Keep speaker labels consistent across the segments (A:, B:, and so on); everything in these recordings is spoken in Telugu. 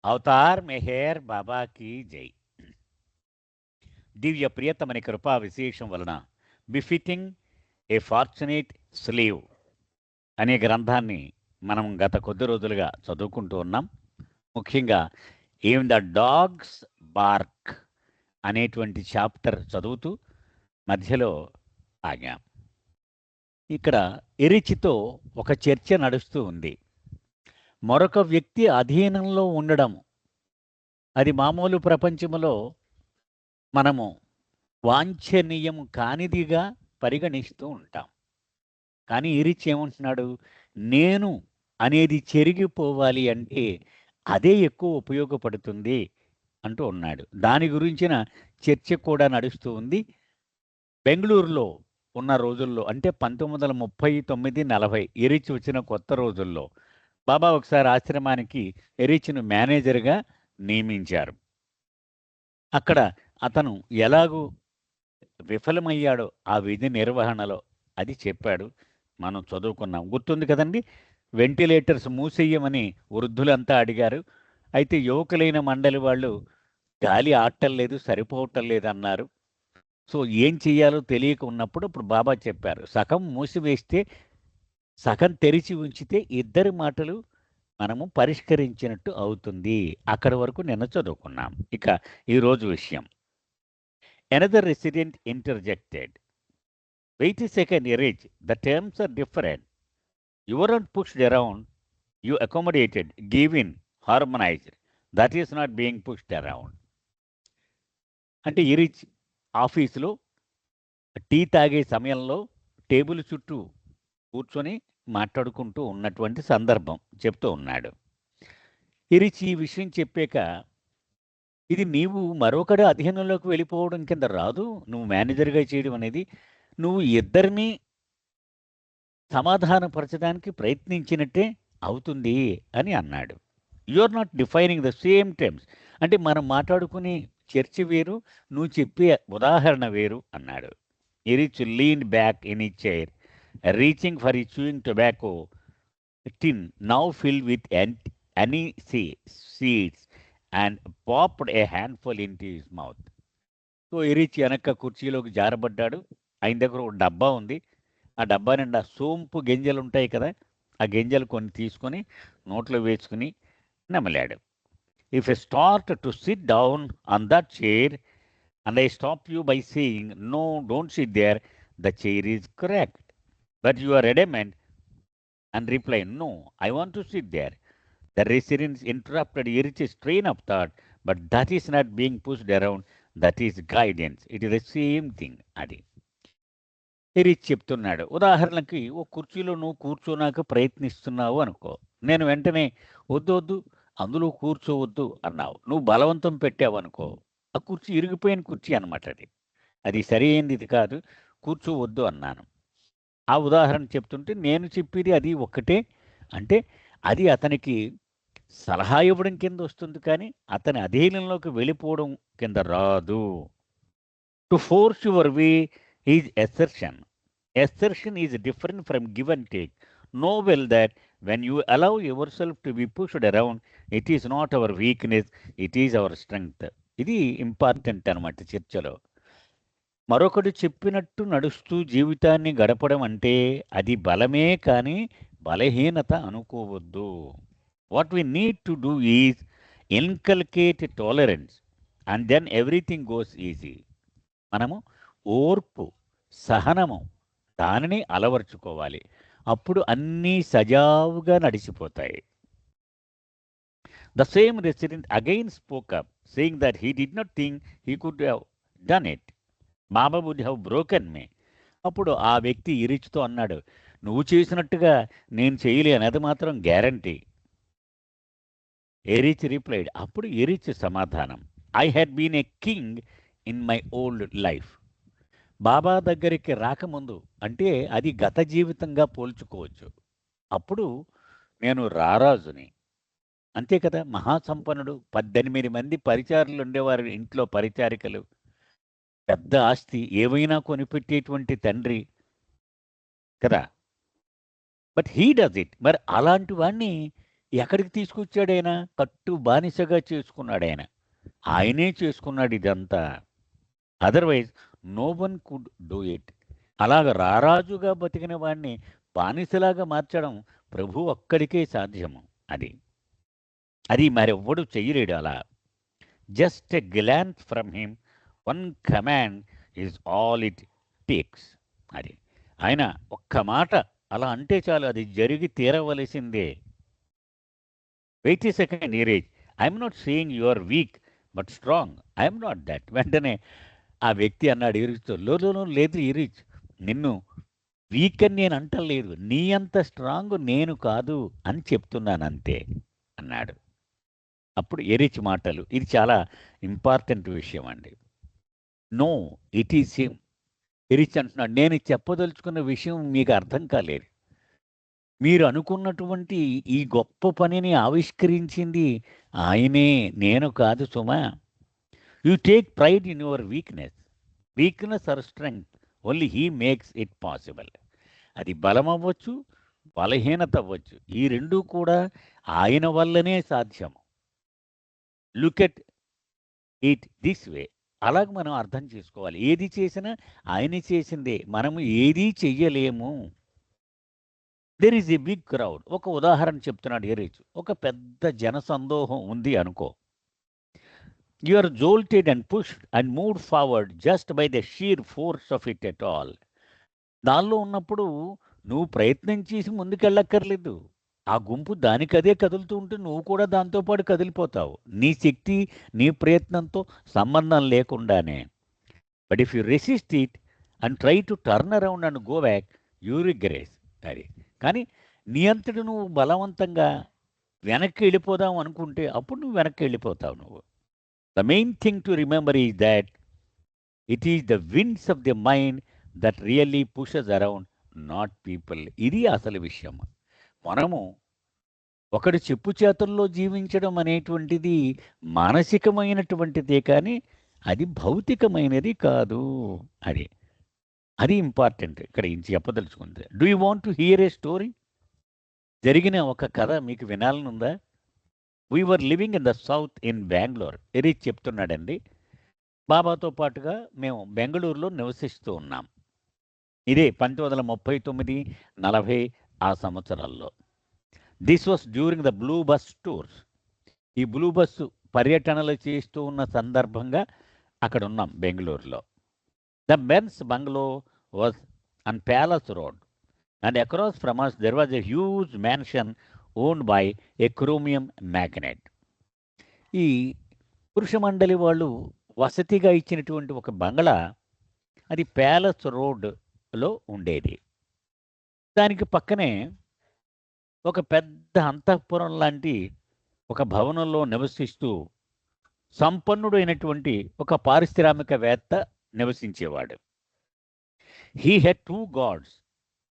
A: అవతార్ మెహేర్ బాబాకి జై. దివ్య ప్రియతమని కృపా విశేషం వలన బిఫిటింగ్ ఏ ఫార్చునేట్ స్లీవ్ అనే గ్రంథాన్ని మనం గత కొద్ది రోజులుగా చదువుకుంటూ ఉన్నాం. ముఖ్యంగా ఈవెన్ ద డాగ్స్ బార్క్ అనేటువంటి చాప్టర్ చదువుతూ మధ్యలో ఆగాం. ఇక్కడ ఎరిచితో ఒక చర్చ నడుస్తూ ఉంది. మరొక వ్యక్తి అధీనంలో ఉండడం అది మామూలు ప్రపంచంలో మనము వాంఛనీయం కానిదిగా పరిగణిస్తూ ఉంటాం. కానీ ఇరిచి ఏమంటున్నాడు, నేను అనేది చెరిగిపోవాలి అంటే అదే ఎక్కువ ఉపయోగపడుతుంది అంటూ ఉన్నాడు. దాని గురించిన చర్చ కూడా నడుస్తూ ఉంది. బెంగళూరులో ఉన్న రోజుల్లో అంటే 1939-40 ఎరిచి వచ్చిన కొత్త రోజుల్లో బాబా ఒకసారి ఆశ్రమానికి ఎరిచిను మేనేజర్గా నియమించారు. అక్కడ అతను ఎలాగూ విఫలమయ్యాడో ఆ విధి నిర్వహణలో అది చెప్పాడు. మనం చదువుకున్నాం, గుర్తుంది కదండి. వెంటిలేటర్స్ మూసేయమని వృద్ధులంతా అడిగారు. అయితే యువకులైన మండలి వాళ్ళు గాలి ఆడటం లేదు, సరిపోవటం లేదు అన్నారు. సో ఏం చెయ్యాలో తెలియక ఉన్నప్పుడు ఇప్పుడు బాబా చెప్పారు, సగం మూసివేస్తే సగం తెరిచి ఉంచితే ఇద్దరి మాటలు మనము పరిష్కరించినట్టు అవుతుంది. అక్కడి వరకు నిన్న చదువుకున్నాం. ఇక ఈరోజు విషయం. Another resident interjected, wait a second, Erich. The terms are different. You weren't pushed around. You accommodated, given, harmonized. That is not being pushed around. అంటే ఇరిచ్ ఆఫీసులో టీ తాగే సమయంలో టేబుల్ చుట్టూ కూర్చొని మాట్లాడుకుంటూ ఉన్నటువంటి సందర్భం చెప్తూ ఉన్నాడు. ఇరిచ్ ఈ విషయం చెప్పాక, ఇది నీవు మరొకటి అధీనంలోకి వెళ్ళిపోవడం కింద రాదు, నువ్వు మేనేజర్గా చేయడం అనేది. నువ్వు ఇద్దరినీ సమాధానపరచడానికి ప్రయత్నించినట్టే అవుతుంది అని అన్నాడు. You are not defining the same terms. అంటే మనం మాట్లాడుకునే చర్చ వేరు, నువ్వు చెప్పే ఉదాహరణ వేరు అన్నాడు. ఎరిచ్ లీన్డ్ బ్యాక్ ఇన్ ఈ చైర్, రీచింగ్ ఫర్ ఈ chewing tobacco tin now filled with seeds and popped a handful into his mouth. So Erich వెనక్క కుర్చీలోకి జారబడ్డాడు. ఆయన దగ్గర ఒక డబ్బా ఉంది. ఆ డబ్బా నిండా సోంపు గింజలు ఉంటాయి కదా, ఆ గింజలు కొన్ని తీసుకొని నోట్లో వేసుకుని నమలాడు. If a start to sit down on that chair and I stop you by saying no, don't sit there, the chair is correct, but you are adamant and reply, no, I want to sit there. The residents interrupted Erich's train of thought, but that is not being pushed around, that is guidance. It is the same thing. అది ఎరిచ్ చెప్తున్నాడు. ఉదాహరణకి ఓ కుర్చీలో నువ్వు కూర్చోనాక ప్రయత్నిస్తున్నావు అనుకో, నేను వెంటనే వద్దు వద్దు అందులో కూర్చోవద్దు అన్నావు, నువ్వు బలవంతం పెట్టావు అనుకో, ఆ కుర్చీ ఇరిగిపోయిన కుర్చీ అనమాట. అది సరి అయింది కాదు, కూర్చోవద్దు అన్నాను. ఆ ఉదాహరణ చెప్తుంటే నేను చెప్పేది అది ఒక్కటే. అంటే అది అతనికి సలహా ఇవ్వడం కింద వస్తుంది, కానీ అతని అధీనంలోకి వెళ్ళిపోవడం కింద రాదు. To force your way is assertion. Assertion is different from give and take. Know well that when you allow yourself to be pushed around, it is not our weakness, it is our strength. ఇది ఇంపార్టెంట్ అనమాట చర్చలో. మరొకటి చెప్పినట్టు నడుస్తూ జీవితాన్ని గడపడం అంటే అది బలమే కానీ బలహీనత అనుకోవద్దు. What we need to do is inculcate tolerance and then everything goes easy. మనము ఓర్పు, సహనము దానిని అలవర్చుకోవాలి. అప్పుడు అన్నీ సజావుగా నడిచిపోతాయి. The same resident again spoke up, saying that he did not think he could have done it. Baba would have broken me. అప్పుడు ఆ వ్యక్తి ఇరిచ్తో అన్నాడు, నువ్వు చేసినట్టుగా నేను చేయలేను, అది మాత్రం గ్యారంటీ. Erich replied. అప్పుడు ఎరిచ్ సమాధానం, I had been a king in my old life. Baba దగ్గరికి రాకముందు అంటే అది గత జీవితంగా పోల్చుకోవచ్చు. అప్పుడు నేను రారాజుని, అంతే కదా, మహాసంపన్నుడు. 18 మంది పరిచారులు ఉండేవారు ఇంట్లో, పరిచారికలు, పెద్ద ఆస్తి, ఏవైనా కొనిపెట్టేటువంటి తండ్రి కదా. But he does it. మరి అలాంటి వాడిని ఎక్కడికి తీసుకొచ్చాడు ఆయన? కట్టు బానిసగా చేసుకున్నాడు ఆయన. ఆయనే చేసుకున్నాడు ఇదంతా. Otherwise no one could do it. అలాగ రారాజుగా బతికిన వాడిని బానిసలాగా మార్చడం ప్రభు ఒక్కడికే సాధ్యము. అది అది మరెవ్వడు చెయ్యలేడు అలా. Just a glance from him, one command is all it takes. అది ఆయన ఒక్క మాట అలా అంటే చాలు, అది జరిగి తీరవలసిందే. Wait a second Neeraj, I'm not saying you are weak but strong, I'm not that. వెంటనే ఆ వ్యక్తి అన్నాడు ఇరిచ్తో, లోలోనూ లేదు ఇరిచ్, నిన్ను వీక్ అని నేను అంటలేదు, నీ అంత స్ట్రాంగ్ నేను కాదు అని చెప్తున్నాను అంతే అన్నాడు. అప్పుడు ఎరిచ్ మాటలు, ఇది చాలా ఇంపార్టెంట్ విషయం అండి. No it is him. Erich అంటున్నాడు, నేను చెప్పదలుచుకున్న విషయం మీకు అర్థం కాలేదు. మీరు అనుకున్నటువంటి ఈ గొప్ప పనిని ఆవిష్కరించింది ఆయనే, నేను కాదు సుమా. You take pride in your weakness. Weakness are strength, only he makes it possible. అది బలం అవ్వచ్చు, బలహీనత అవ్వచ్చు, ఈ రెండూ కూడా ఆయన వల్లనే సాధ్యం. Look at it this way. అలాగ మనం అర్థం చేసుకోవాలి. ఏది చేసినా ఆయన చేసిందే, మనము ఏదీ చెయ్యలేము. There is a big crowd. ఒక ఉదాహరణ చెప్తున్నాడు ఎరిచ్. ఒక పెద్ద జనసందోహం ఉంది అనుకో. You are jolted and pushed and moved forward just by the sheer force of it at all. దానిలో ఉన్నప్పుడు నువ్వు ప్రయత్నం చేసి ముందుకెళ్ళక్కర్లేదు. ఆ గుంపు దానికదే కదులుతూ ఉంటే నువ్వు కూడా దాంతోపాటు కదిలిపోతావు, నీ శక్తి నీ ప్రయత్నంతో సంబంధం లేకుండానే. But if you resist it and try to turn around and go back, you regress. అది కానీ నీ అంతటి నువ్వు బలవంతంగా వెనక్కి వెళ్ళిపోదాం అనుకుంటే అప్పుడు నువ్వు వెనక్కి వెళ్ళిపోతావు. నువ్వు the main thing to remember is that it is the winds of the mind that really pushes around, not people. ఇది అసలు విషయం. మనము ఒకటి చెప్పు చేతుల్లో జీవించడం అనేటువంటిది మానసికమైనటువంటిదే, కానీ అది భౌతికమైనది కాదు. అది అది ఇంపార్టెంట్ ఇక్కడ ఇంచి చెప్పదలుచుకుంది. Do you want to hear a story? జరిగిన ఒక కథ మీకు వినాలని ఉందా? We were living in the south in Bengaluru. Erich చెప్తున్నాడండి. బాబాతో పాటుగా మేము బెంగళూరులో నివసిస్తూ ఉన్నాం. ఇదే 1939, 40 ఆ సంవత్సరాల్లో. This was during the blue bus tours. ఈ బ్లూ బస్సు పర్యటనలు చేస్తూ ఉన్న సందర్భంగా అక్కడ ఉన్నాం బెంగళూరులో. The men's bungalow was on palace road and across from us there was a huge mansion owned by a chromium magnate. ఈ పురుష మండలి వాళ్ళు వసతిగా ఇచ్చినటువంటి ఒక బంగ్లా, అది ప్యాలెస్ రోడ్లో ఉండేది. దానికి పక్కనే ఒక పెద్ద అంతఃపురం లాంటి ఒక భవనంలో నివసిస్తూ సంపన్నుడైనటువంటి ఒక పారిశ్రామికవేత్త నివసించేవాడు. He had 2 guards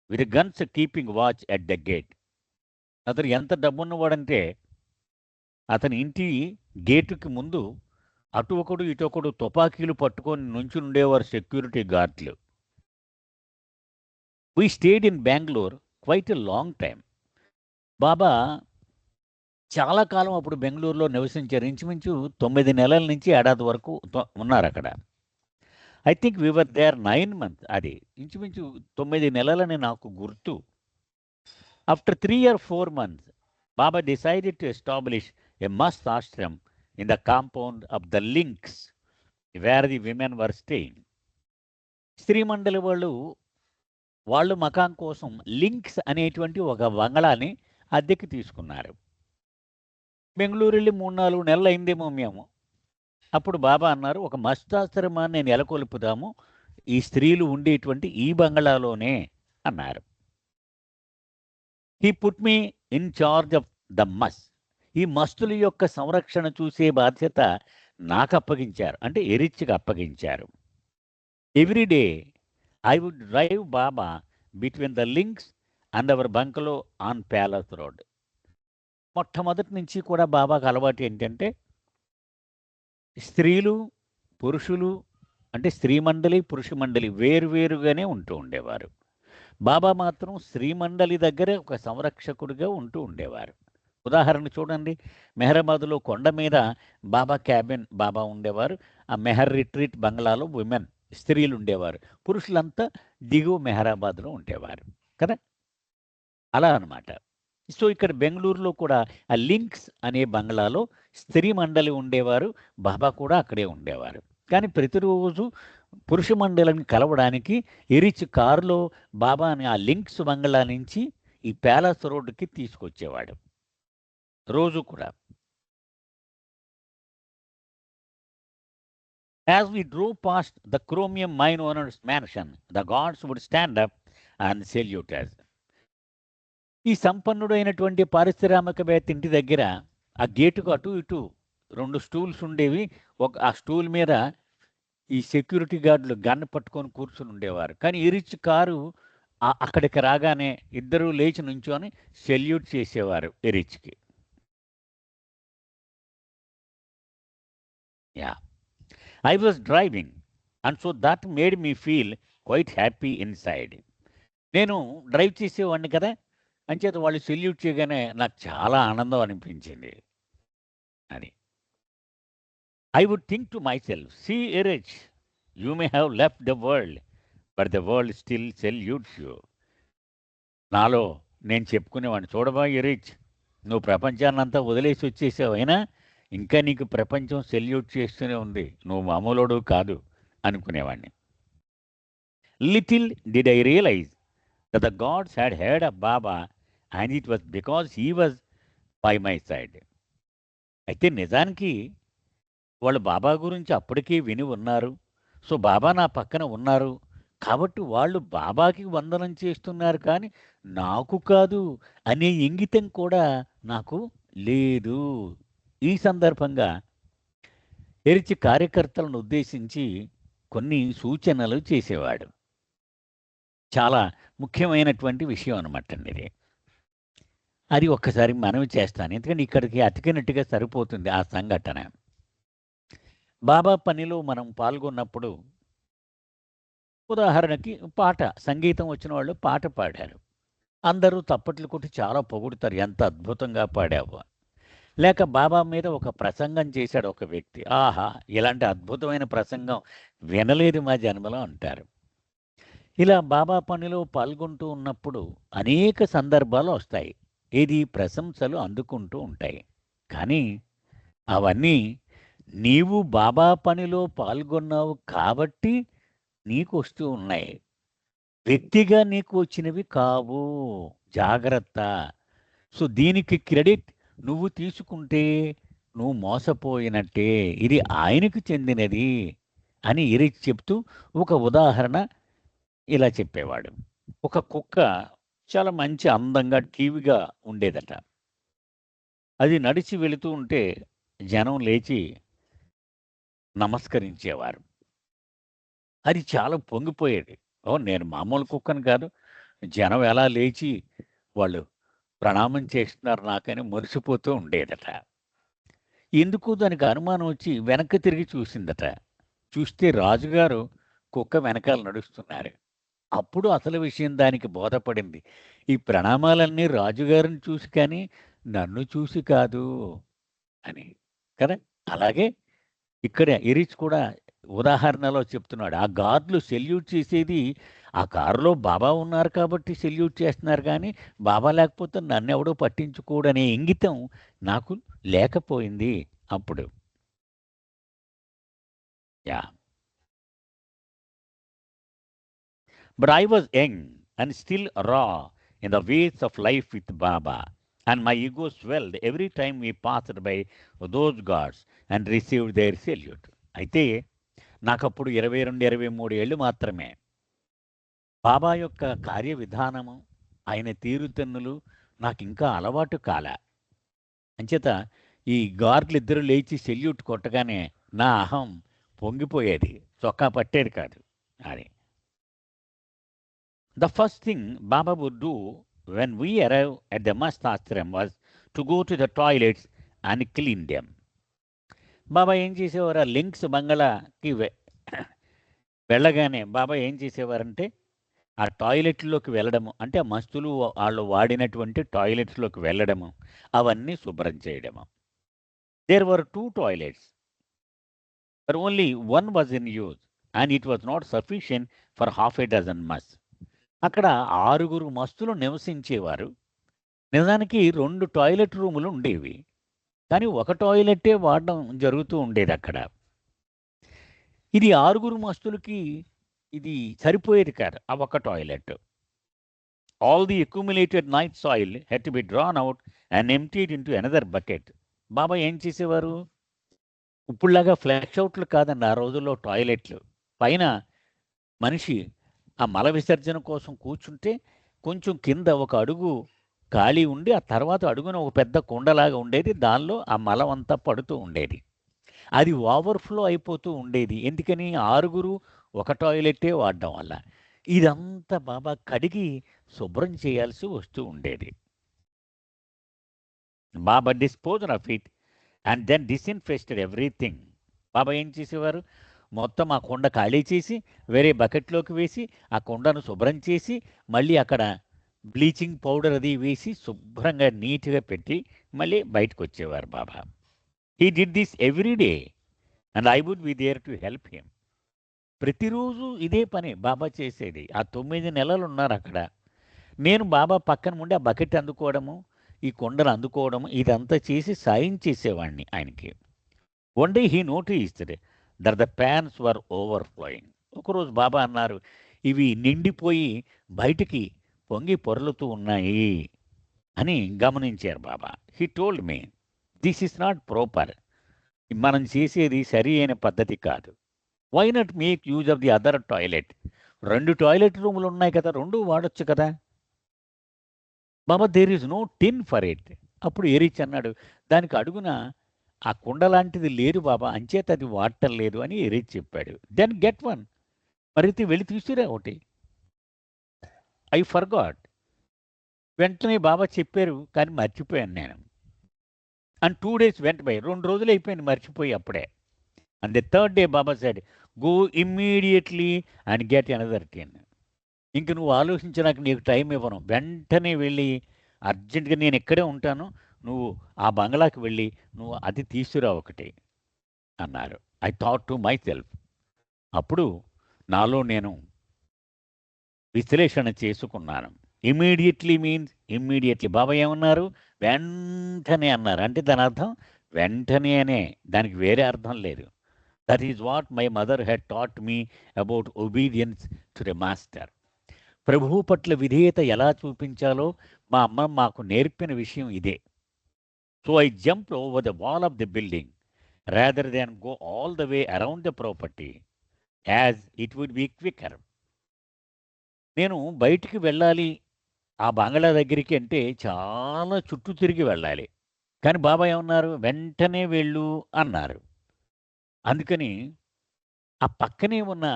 A: with guns keeping watch at the gate. అతను ఎంత డబ్బున్నవాడంటే అతని ఇంటి గేటుకి ముందు అటు ఒకడు ఇటు ఒకడు తుపాకీలు పట్టుకొని నుంచి ఉండేవారు సెక్యూరిటీ గార్డ్లు. We stayed in Bengaluru quite a long time. Baba చాలా కాలం అప్పుడు బెంగళూరులో నివసించారు. ఇంచుమించు 9 నెలల నుంచి ఏడాది వరకు ఉన్నారు అక్కడ. I think we were there 9 months. అది ఇంచుమించు 9 నెలలని నాకు గుర్తు. After 3 or 4 months, Baba decided to establish a mast ashram in the compound of the links where the women were staying. స్త్రీ మండలి వాళ్ళు మకాం కోసం లింక్స్ అనేటువంటి ఒక బంగళాని అద్దెకి తీసుకున్నారు. బెంగళూరు వెళ్ళి 3-4 నెలలు అయిందేమో మేము. అప్పుడు బాబా అన్నారు, ఒక మస్తాశ్రమాన్ని నెలకొల్పుదాము ఈ స్త్రీలు ఉండేటువంటి ఈ బంగళాలోనే అన్నారు. He put me in charge of the masts. ఈ మస్తుల యొక్క సంరక్షణ చూసే బాధ్యత నాకు అప్పగించారు, అంటే ఎరిచ్కి అప్పగించారు. Every day I would drive Baba between the links and our బంక్లో ఆన్ ప్యాలెస్ రోడ్. మొట్టమొదటి నుంచి కూడా బాబాకు అలవాటు ఏంటంటే స్త్రీలు పురుషులు, అంటే స్త్రీ మండలి పురుష మండలి వేరువేరుగానే ఉంటూ ఉండేవారు. బాబా మాత్రం స్త్రీ మండలి దగ్గర ఒక సంరక్షకుడిగా ఉంటూ ఉండేవారు. ఉదాహరణ చూడండి, మెహరాబాద్‌లో కొండ మీద బాబా క్యాబిన్ బాబా ఉండేవారు. ఆ మెహర్ రిట్రీట్ బంగ్లాలో విమెన్ స్త్రీలు ఉండేవారు. పురుషులంతా దిగువ మెహరాబాద్‌లో ఉండేవారు. కదా! అలా అనమాట. సో, ఇక్కడ బెంగుళూరులో కూడా ఆ లింక్స్ అనే బంగ్లాలో స్త్రీ మండలి ఉండేవారు. బాబా కూడా అక్కడే ఉండేవారు. కానీ ప్రతిరోజు పురుష మండలిని కలవడానికి ఎరిచ్ కారులో బాబాని ఆ లింక్స్ బంగ్లా నుంచి ఈ ప్యాలెస్ రోడ్డుకి తీసుకొచ్చేవాడు. రోజు కూడా. As we drove past the chromium mine owner's mansion, the guards would stand up and salute us. ఈ సంపన్నుడైనటువంటి పారిశ్రామికవేత్త ఇంటి దగ్గర ఆ గేటుకు అటు ఇటు 2 స్టూల్స్ ఉండేవి. ఆ స్టూల్ మీద ఈ సెక్యూరిటీ గార్డులు గన్ పట్టుకొని కూర్చొని ఉండేవారు. కానీ ఇరిచ్ కారు అక్కడికి రాగానే ఇద్దరూ లేచి నుంచొని సెల్యూట్ చేసేవారు ఎరిచ్‌కి. Yeah! I was driving and so that made me feel quite happy inside. నేను డ్రైవ్ చేసేవాడిని కదా! అంచేత వాళ్ళు సెల్యూట్ చేయగానే నాకు చాలా ఆనందం అనిపించింది అని. I would think to myself, "See, Erich, you may have left the world, but the world still salutes you." నాలో నేను చెప్పుకునేవాడిని, "చూడబా ఎరిచ్, నువ్వు ప్రపంచాన్నంతా వదిలేసి వచ్చేసావు. అయినా ఇంకా నీకు ప్రపంచం సెల్యూట్ చేస్తూనే ఉంది. నువ్వు మామూలోడు కాదు" అనుకునేవాడిని. Little did I realize that the gods had heard of Baba and it was because he was by my side. అయితే నిజానికి వాళ్ళు బాబా గురించి అప్పటికే విని ఉన్నారు. సో, బాబా నా పక్కన ఉన్నారు. కాబట్టి వాళ్ళు బాబాకి వందనం చేస్తున్నారు కానీ, నాకు కాదు అనే ఇంగితం కూడా నాకు లేదు. ఈ సందర్భంగా ఎరిచి కార్యకర్తలను ఉద్దేశించి కొన్ని సూచనలు చేసేవాడు. చాలా ముఖ్యమైనటువంటి విషయం అనమాటండి ఇది. అది ఒక్కసారి మనవి చేస్తాను. ఎందుకంటే ఇక్కడికి అతికినట్టుగా సరిపోతుంది ఆ సంఘటన. బాబా పనిలో మనం పాల్గొన్నప్పుడు ఉదాహరణకి సంగీతం వచ్చిన వాళ్ళు పాట పాడారు. అందరూ తప్పట్లు కొట్టి చాలా పొగుడుతారు. ఎంత అద్భుతంగా పాడావు. లేక బాబా మీద ఒక ప్రసంగం చేశాడు ఒక వ్యక్తి. ఆహా! ఇలాంటి అద్భుతమైన ప్రసంగం వినలేదు మా జన్మలో అంటారు. ఇలా బాబా పనిలో పాల్గొంటూ ఉన్నప్పుడు అనేక సందర్భాలు వస్తాయి. ఏది ప్రశంసలు అందుకుంటూ ఉంటాయి. కానీ అవన్నీ నీవు బాబా పనిలో పాల్గొన్నావు కాబట్టి నీకొస్తూ ఉన్నాయి. వ్యక్తిగా నీకు వచ్చినవి కావు. జాగ్రత్త. సో, దీనికి క్రెడిట్ నువ్వు తీసుకుంటే నువ్వు మోసపోయినట్టే. ఇది ఆయనకు చెందినది అని ఎరిచి చెప్తూ ఒక ఉదాహరణ ఇలా చెప్పేవాడు. ఒక కుక్క చాలా మంచి అందంగా ఠీవిగా ఉండేదట. అది నడిచి వెళుతూ ఉంటే జనం లేచి నమస్కరించేవారు. అది చాలా పొంగిపోయేది. ఓహ్! నేను మామూలు కుక్కను కాదు. జనం ఎలా లేచి వాళ్ళు ప్రణామం చేస్తున్నారు నాకని మురిసిపోతూ ఉండేదట. ఎందుకో దానికి అనుమానం వచ్చి వెనక్కి తిరిగి చూసిందట. చూస్తే రాజుగారు కుక్క వెనకాల నడుస్తున్నారు. అప్పుడు అసలు విషయం దానికి బోధపడింది. ఈ ప్రణామాలన్నీ రాజుగారిని చూసి కానీ, నన్ను చూసి కాదు అని. కదా! అలాగే ఇక్కడ ఎరిచ్ కూడా ఉదాహరణలో చెప్తున్నాడు. ఆ గార్డ్‌లు సెల్యూట్ చేసేది ఆ కారులో బాబా ఉన్నారు కాబట్టి సెల్యూట్ చేస్తున్నారు గానీ, బాబా లేకపోతే నన్నెవడూ పట్టించుకోడనే ఇంగితం నాకు లేకపోయింది అప్పుడు. Yeah! But I was young and still raw in the ways of life with Baba, and my ego swelled every time we passed by those guards and received their salute. అయితే నాకప్పుడు 22, 23 ఏళ్ళు మాత్రమే. బాబా యొక్క కార్య విధానము, ఆయన తీరుతెన్నులు నాకింకా అలవాటు కాలా. అంచేత ఈ గార్డ్‌లిద్దరూ లేచి సెల్యూట్ కొట్టగానే నా అహం పొంగిపోయేది. చొక్కా పట్టేది కాదు. అది. The first thing Baba would do when we arrived at the Mast Ashram was to go to the toilets and clean them. బాబా ఏం చేసేవారు? ఆ లింక్స్ బంగళాకి వెళ్ళగానే బాబా ఏం చేసేవారంటే ఆ టాయిలెట్‌లోకి వెళ్ళడము, అంటే ఆ మస్తులు ఆళ్ళు వాడినటువంటి టాయిలెట్స్‌లోకి వెళ్ళడము, అవన్నీ శుభ్రం చేయడము. There were 2 toilets, but only one was in use and it was not sufficient for half a dozen masts. అక్కడ 6 మస్తులు నివసించేవారు. నిజానికి 2 టాయిలెట్ రూములు ఉండేవి. కానీ ఒక టాయిలెట్టే వాడడం జరుగుతూ ఉండేదక్కడ. ఇది 6 మస్తులకి ఇది సరిపోయేది కాదు. ఆ ఒక్క toilet. All the accumulated night soil had to be drawn out and emptied into another bucket. Baba ఏం చేసేవారు? ఇప్పుడులాగా ఫ్లష్ ఔట్లు కాదండి ఆ రోజుల్లో టాయిలెట్లు. పైన మనిషి ఆ మల విసర్జన కోసం కూర్చుంటే కొంచెం కింద ఒక అడుగు ఖాళీ ఉండి, ఆ తర్వాత అడుగున ఒక పెద్ద కుండలాగా ఉండేది. దానిలో ఆ మలం అంతా పడుతూ ఉండేది. అది ఓవర్‌ఫ్లో అయిపోతూ ఉండేది. ఎందుకని? 6 ఒక టాయిలెట్టే వాడడం వల్ల. ఇదంతా బాబా కడిగి శుభ్రం చేయాల్సి వస్తూ ఉండేది. Baba disposed of it and then disinfested everything. Baba ఏం చేసేవారు? మొత్తం ఆ కుండ ఖాళీ చేసి, వేరే బకెట్‌లోకి వేసి, ఆ కుండను శుభ్రం చేసి, మళ్ళీ అక్కడ బ్లీచింగ్ పౌడర్ అది వేసి, శుభ్రంగా నీట్‌గా పెట్టి, మళ్ళీ బయటకొచ్చేవారు Baba. He did this every day and I would be there to help him. ప్రతిరోజు ఇదే పని బాబా చేసేది. ఆ 9 నెలలున్నారక్కడ. నేను బాబా పక్కన ఉండి ఆ బకెట్ అందుకోవడము, ఈ కుండను అందుకోవడము, ఇదంతా చేసి సాయం చేసేవాడిని ఆయనకి. One day he noticed that the pans were overflowing. ఒకరోజు బాబా అన్నారు, "ఇవి నిండిపోయి బయటికి పొంగి పొర్లుతూ ఉన్నాయి" అని గమనించారు Baba. He told me, "this is not proper. మనం చేసేది సరి అయిన పద్ధతి కాదు. Why not make use of the other toilet? 2 toilet రూములు ఉన్నాయి కదా! 2 వాడొచ్చు కదా!" Baba there is no tin for it. అప్పుడు ఎరిచ్ అన్నాడు, "దానికి అడుగున ఆ కుండ లాంటిది లేదు బాబా, అంచేత అది వాడటం లేదు" అని ఎరిచ్ చెప్పాడు. Then get one. మరైతే వెళ్ళి తీసుకురా ఒకటి. I forgot. వెంటనే బాబా చెప్పారు, కానీ మర్చిపోయాను నేను. And 2 days went by. 2 రోజులు అయిపోయింది మర్చిపోయి అప్పుడే. And the third day Baba said, "go immediately and get another tin." ఇంక నువ్వు ఆలోచించడానికి నీకు టైం ఇవ్వను. వెంటనే వెళ్ళి అర్జెంట్‌గా నేను ఇక్కడే ఉంటాను. నువ్వు ఆ బంగ్లాకి వెళ్ళి నువ్వు అది తీసుకురా ఒకటి అన్నారు. I thought to myself. అప్పుడు నాలో నేను విశ్లేషణ చేసుకున్నాను. Immediately means immediately. బాబా ఏమన్నారు? వెంటనే అన్నారు. అంటే దాని అర్థం వెంటనే అనే. దానికి వేరే అర్థం లేదు. That is what my mother had taught me about obedience to the master. ప్రభువు పట్ల విధేయత ఎలా చూపించాలో మా అమ్మ మాకు నేర్పిన విషయం ఇదే. So I jumped over the wall of the building rather than go all the way around the property as it would be quicker. నేను బయటికి వెళ్ళాలి ఆ బంగ్లా దగ్గరికి అంటే చాలా చుట్టూ తిరిగి వెళ్ళాలి. కానీ బాబా ఏమన్నారు? వెంటనే వెళ్ళు అన్నారు. అందుకని ఆ పక్కనే ఉన్న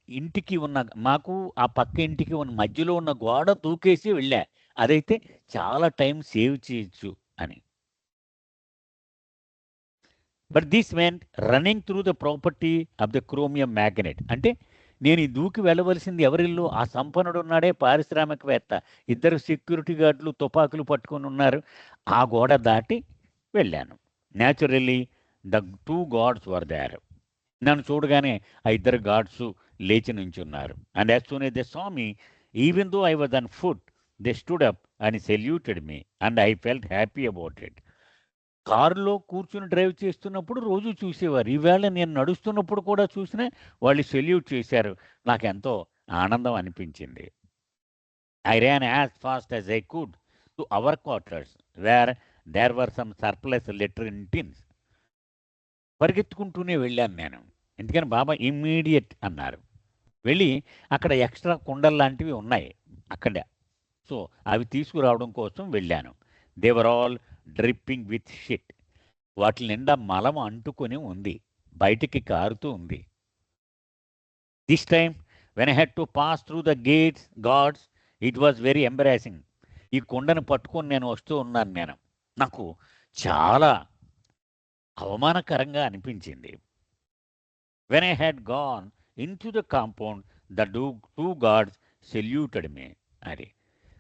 A: ఇంటికి ఉన్న మాకు ఆ పక్క ఇంటికి ఉన్న మధ్యలో ఉన్న గోడ దూకేసి వెళ్ళా. అదైతే చాలా టైం సేవ్ చేయొచ్చు అని. But this meant running through the property of the chromium magnet. అంటే నేను ఈ దూకి వెళ్ళవలసింది ఎవరిల్లు? ఆ సంపన్నుడున్నాడే పారిశ్రామికవేత్త. ఇద్దరు సెక్యూరిటీ గార్డులు తుపాకులు పట్టుకొని ఉన్నారు. ఆ గోడ దాటి వెళ్ళాను. Naturally the 2 guards were there. నన్ను చూడగానే ఆ ఇద్దరు గార్డ్సు లేచి నుంచున్నారు. And as soon as they saw me, even though I was on foot, they stood up and saluted me and I felt happy about it. కారులో కూర్చొని డ్రైవ్ చేస్తున్నప్పుడు రోజు చూసేవారు. ఈవేళ నేను నడుస్తున్నప్పుడు కూడా చూసినా వాళ్ళు సెల్యూట్ చేశారు. నాకెంతో ఆనందం అనిపించింది. I ran as fast as I could to our quarters where there were some surplus latrine tins. పరిగెత్తుకుంటూనే వెళ్ళాను నేను. ఎందుకని బాబా ఇమ్మీడియేట్ అన్నారు. వెళ్ళి అక్కడ ఎక్స్‌ట్రా కుండల్లాంటివి ఉన్నాయి అక్కడ. సో, అవి తీసుకురావడం కోసం వెళ్ళాను. They were all dripping with shit. వాటిలి నిండా మలం అంటుకొని ఉంది. బయటికి కారుతూ ఉంది. This time when I had to pass through the gates guards it was very embarrassing. ఈ కుండను పట్టుకొని నేను వస్తూ ఉన్నాను నేను. నాకు చాలా అవమానకరంగా అనిపించింది. When I had gone into the compound the 2 guards saluted me అది.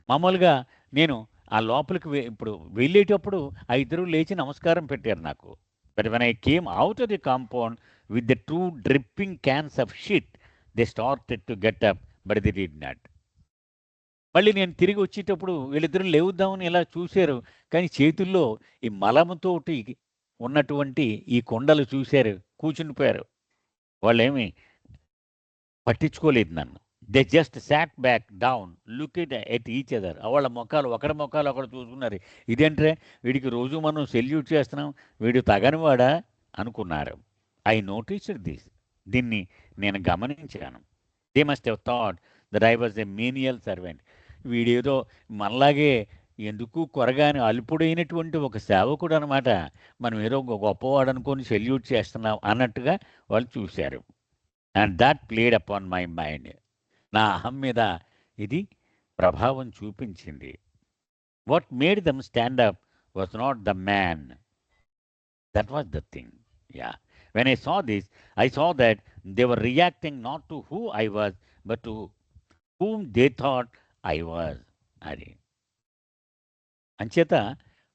A: మామూలుగా నేను ఆ లోపలికి ఇప్పుడు వెళ్ళేటప్పుడు ఆ ఇద్దరు లేచి నమస్కారం పెట్టారు నాకు. But when I came out of the compound with the 2 dripping cans of shit they started to get up but they did not. మళ్ళీ నేను తిరిగి వచ్చేటప్పుడు వీళ్ళిద్దరూ లేవుద్దామని ఇలా చూశారు. కానీ చేతుల్లో ఈ మలముతోటి ఉన్నటువంటి ఈ కుండలు చూశారు. కూర్చుండిపోయారు. వాళ్ళేమి పట్టించుకోలేదు నన్ను. They just sat back down looking at each other. వాళ్ళ మొఖాలు ఒకడి మొఖాలు ఒకడు చూసుకున్నారు. ఇదేంట్రా వీడికి రోజు మనం సెల్యూట్ చేస్తున్నాం, వీడు తగనివాడా అనుకున్నారు. I noticed this. దీన్ని నేను గమనించాను. They must have thought that I was a menial servant. వీడేదో మనలాగే ఎందుకు కొరగాని అల్పుడైనటువంటి ఒక సేవకుడు అనమాట. మనం ఏదో గొప్పవాడు అనుకొని సెల్యూట్ చేస్తున్నాం అన్నట్టుగా వాళ్ళు చూశారు. And that played upon my mind. నా అహం మీద ఇది ప్రభావం చూపించింది. What made dum stand up was not the man, that was the thing. Yeah, when I saw this I saw that they were reacting not to who I was but to whom they thought I was. అది అంచేత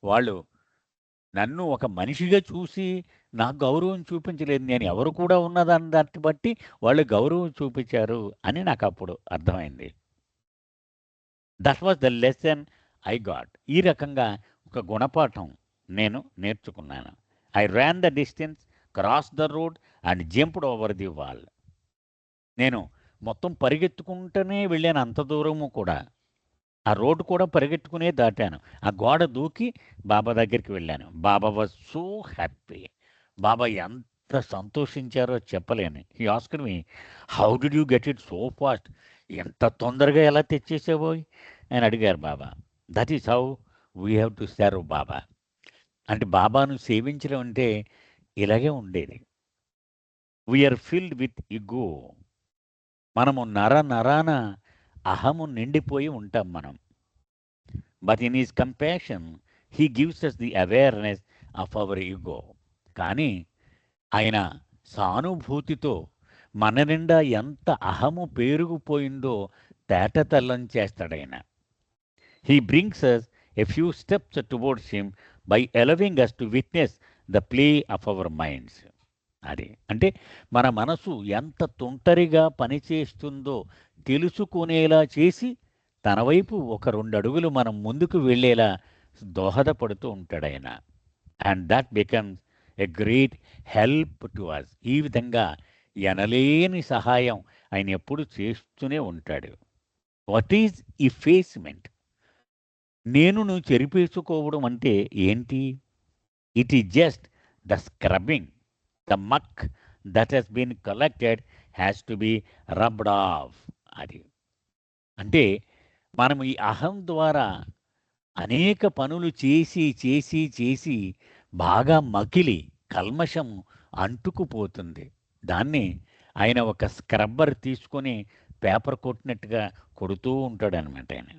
A: వాళ్ళు నన్ను ఒక మనిషిగా చూసి నాకు గౌరవం చూపించలేదు. నేను ఎవరు కూడా ఉన్నదాన్ని దాన్ని బట్టి వాళ్ళు గౌరవం చూపించారు అని నాకు అప్పుడు అర్థమైంది. That was the lesson I got. ఈ రకంగా ఒక గుణపాఠం నేను నేర్చుకున్నాను. I ran the distance, cross the road and jumped over the wall. నేను మొత్తం పరిగెత్తుకుంటూనే వెళ్ళాను అంత దూరము కూడా. ఆ రోడ్డు కూడా పరిగెట్టుకునే దాటాను. ఆ గోడ దూకి బాబా దగ్గరికి వెళ్ళాను. Baba was so happy. Baba ఎంత సంతోషించారో చెప్పలేను. He asked me, how did you get it so fast? ఎంత తొందరగా ఎలా తెచ్చేసావో అని అడిగారు Baba. That is how we have to serve Baba. అంటే బాబాను సేవించడం అంటే ఇలాగే ఉండేది. We are filled with ego. మనము నరాన అహము నిండిపోయి ఉంటాం మనం. But in his compassion he gives us the awareness of our ego. కానీ ఆయన సానుభూతితో మన నిండా ఎంత అహము పేరుకుపోయిందో తేటతెల్లం చేస్తాడాయన. He brings us a few steps towards him by allowing us to witness the play of our minds. అది అంటే మన మనసు ఎంత తుంటరిగా పనిచేస్తుందో తెలుసుకునేలా చేసి తన వైపు ఒక 2 అడుగులు మనం ముందుకు వెళ్ళేలా దోహదపడుతూ ఉంటాడాయన. And that becomes a great help to us. ఈ విధంగా ఎనలేని సహాయం ఆయన ఎప్పుడు చేస్తూనే ఉంటాడు. What is effacement? నేనును చెరిపేసుకోవడం అంటే ఏంటి? It is just the scrubbing. The muck that has been collected has to be rubbed off. అది అంటే మనం ఈ అహం ద్వారా అనేక పనులు చేసి చేసి చేసి బాగా మకిలి కల్మషం అంటుకుపోతుంది. దాన్ని ఆయన ఒక స్క్రబ్బర్ తీసుకొని పేపర్ కొట్టినట్టుగా కొడుతూ ఉంటాడనమాట ఆయన.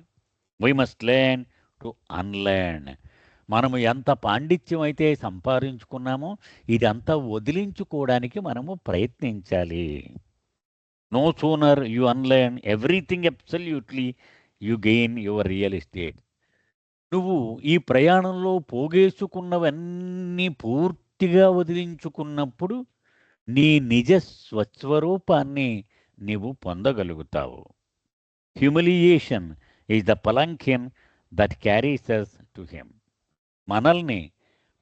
A: We must learn to unlearn. మనము ఎంత పాండిత్యం అయితే సంపాదించుకున్నామో ఇదంతా వదిలించుకోవడానికి మనము ప్రయత్నించాలి. No sooner you unlearn everything absolutely you gain your real estate. నువ్వు ఈ ప్రయాణంలో పోగేసుకున్నవన్నీ పూర్తిగా వదిలించుకున్నప్పుడు నీ నిజ స్వస్వరూపాన్ని నీవు పొందగలుగుతావు. Humiliation is the palanquin that carries us to him. మనల్ని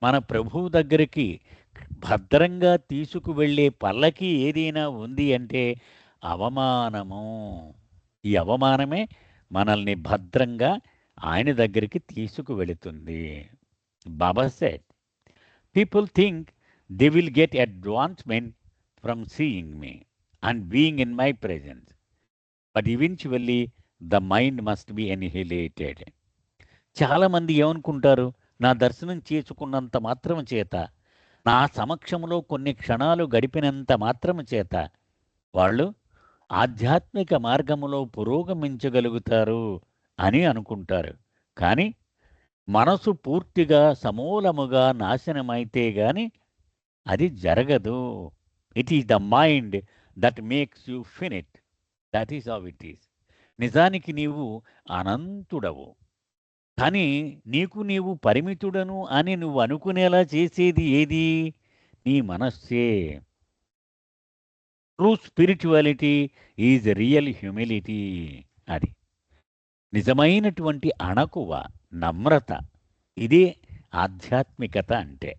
A: మన ప్రభువు దగ్గరికి భద్రంగా తీసుకువెళ్ళే పల్లకి ఏదైనా ఉంది అంటే అవమానము. ఈ అవమానమే మనల్ని భద్రంగా ఆయన దగ్గరికి తీసుకువెళుతుంది. Baba said, people think they will get advancement from seeing me and being in my presence, but eventually the mind must be annihilated. చాలామంది ఏమనుకుంటారు, నా దర్శనం చేసుకున్నంత మాత్రం చేత, నా సమక్షంలో కొన్ని క్షణాలు గడిపినంత మాత్రం చేత వాళ్ళు ఆధ్యాత్మిక మార్గములో పురోగమించగలుగుతారు అని అనుకుంటారు. కానీ మనసు పూర్తిగా సమూలముగా నాశనమైతే గాని అది జరగదు. It is the mind that makes you finite. That is how it is. నిజానికి నీవు అనంతుడవు. కానీ నీకు నీవు పరిమితుడను అని నువ్వు అనుకునేలా చేసేది ఏది? నీ మనస్సే. True spirituality is real humility. అది నిజమైనటువంటి అణకువ, నమ్రత. ఇదే ఆధ్యాత్మికత అంటే.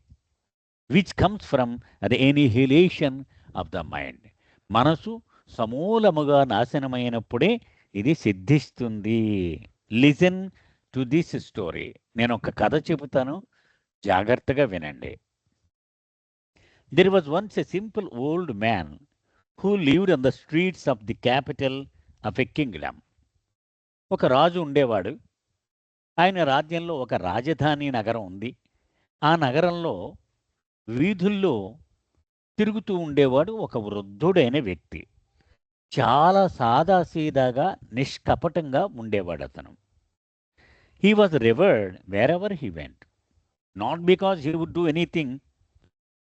A: Which comes from the annihilation of the mind. మనసు సమూలముగా నాశనమైనప్పుడే ఇది సిద్ధిస్తుంది. Listen to this story. నేను ఒక కథ చెబుతాను, జాగ్రత్తగా వినండి. There was once a simple old man who lived on the streets of the capital of a Kingdom. ఒక రాజు ఉండేవాడు. ఆయన రాజ్యంలో ఒక రాజధాని నగరం ఉంది. ఆ నగరంలో వీధుల్లో తిరుగుతూ ఉండేవాడు ఒక వృద్ధుడైన వ్యక్తి. చాలా సాదాసీదాగా నిష్కపటంగా ఉండేవాడు అతను. He was revered wherever he went, not because he would do anything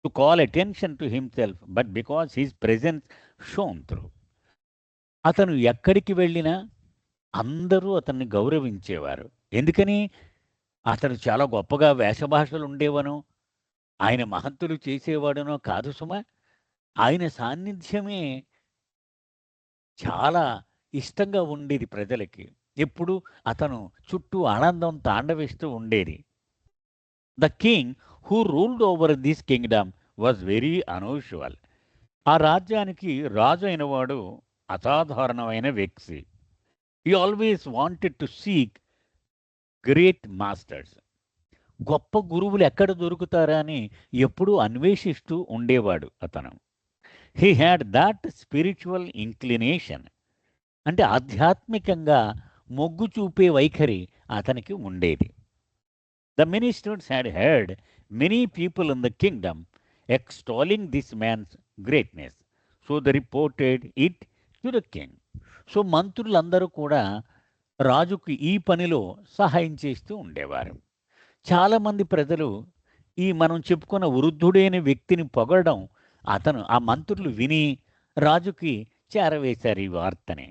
A: to call attention to himself, but because his presence shone through. అతను ఎక్కడికి వెళ్ళినా అందరూ అతన్ని గౌరవించేవారు. ఎందుకని? అతను చాలా గొప్పగా వేషభాషలు ఉండేవనో, ఆయన మహత్తులు చేసేవాడనో కాదు సుమా. ఆయన సాన్నిధ్యమే చాలా ఇష్టంగా ఉండేది ప్రజలకి. ఎప్పుడు అతను చుట్టూ ఆనందం తాండవిస్తూ ఉండేది. The king who ruled over this kingdom was very unusual. ఆ రాజ్యానికి రాజు అయినవాడు అసాధారణమైన వ్యక్తి. He always wanted to seek great masters. గొప్ప గురువులు ఎక్కడ దొరుకుతారా అని ఎప్పుడూ అన్వేషిస్తూ ఉండేవాడు అతను. He had that spiritual inclination. అంటే ఆధ్యాత్మికంగా మొగ్గు చూపే వైఖరి అతనికి ఉండేది. The ministers had heard many people in the kingdom extolling this man's greatness, so the reported it to the king. So మంత్రులందరూ కూడా రాజుకు ఈ పనిలో సహాయం చేస్తూ ఉండేవారు. చాలామంది ప్రజలు ఈ మనం చెప్పుకున్న వృద్ధుడైన వ్యక్తిని పొగడడం ఆ మంత్రులు విని రాజుకి చేరవేశారు ఈ వార్తని.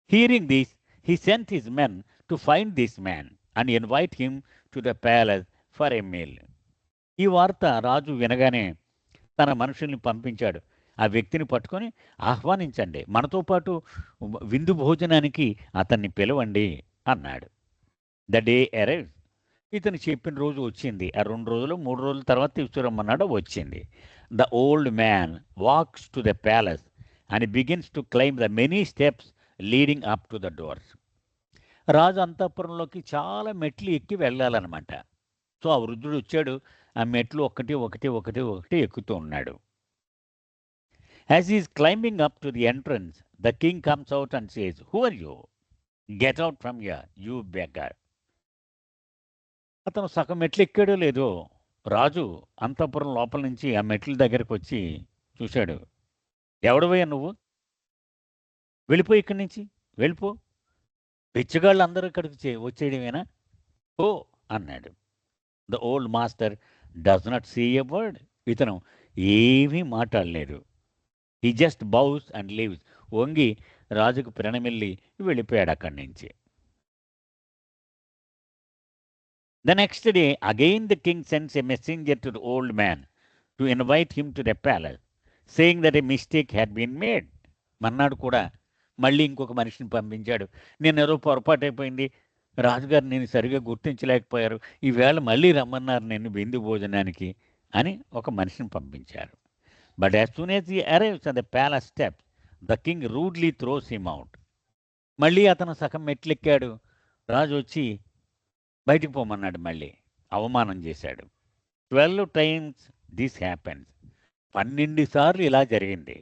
A: Hearing this, he sent his men to find this man and invite him to the palace for a meal. ఈ వార్త రాజు వినగానే తన మనుషుల్ని పంపించాడు. ఆ వ్యక్తిని పట్టుకొని ఆహ్వానించండి, మనతో పాటు విందు భోజనానికి అతన్ని పిలవండి అన్నాడు. The day arrived. ఇతను చెప్పిన రోజు వచ్చింది. ఆ 2 రోజులు 3 రోజుల తర్వాత తీసుకురమ్మన్నాడు, వచ్చింది. The old man walks to the palace and begins to climb the many steps leading up to the doors. రాజు అంతఃపురంలోకి చాలా మెట్లు ఎక్కి వెళ్ళాలన్నమాట. సో ఆ వృద్ధుడు వచ్చాడు. ఆ మెట్లు ఒకటి ఒకటి ఒకటి ఒకటి ఎక్కుతూ ఉన్నాడు. As is climbing up to the entrance, the king comes out and says, who are you? Get out from here, you beggar. అతను సగం మెట్లు ఎక్కాడో లేదో, రాజు అంతఃపురం లోపల నుంచి ఆ మెట్ల దగ్గరకు వచ్చి చూశాడు. ఎవడవయ్యా నువ్వు? వెళ్ళిపో ఇక్కడి నుంచి, వెళ్ళిపో. బిచ్చగాళ్ళు అందరూ ఇక్కడికి వచ్చేయడమేనా? ఓ అన్నాడు. The old master does not see a word. ఇతను ఏమీ మాట్లాడలేదు. He just bows and leaves. వంగి రాజుకు ప్రణమిల్లి వెళ్ళిపోయాడు అక్కడి నుంచి. The next day, again the king sends a messenger to the old man to invite him to the palace, saying that a mistake had been made. మన్నాడు కూడా మళ్ళీ ఇంకొక మనిషిని పంపించాడు. నేనేదో పొరపాటు అయిపోయింది, రాజుగారు నేను సరిగా గుర్తించలేకపోయారు, ఈవేళ మళ్ళీ రమ్మన్నారు నేను విందు భోజనానికి అని ఒక మనిషిని పంపించారు. But as soon as he arrives on the palace steps, the king rudely throws him out. మళ్ళీ అతను సగం మెట్లెక్కాడు. రాజు వచ్చి బయటికి పోమన్నాడు. మళ్ళీ అవమానం చేశాడు. 12 టైమ్స్ దిస్ హ్యాపెన్స్. 12 సార్లు ఇలా జరిగింది.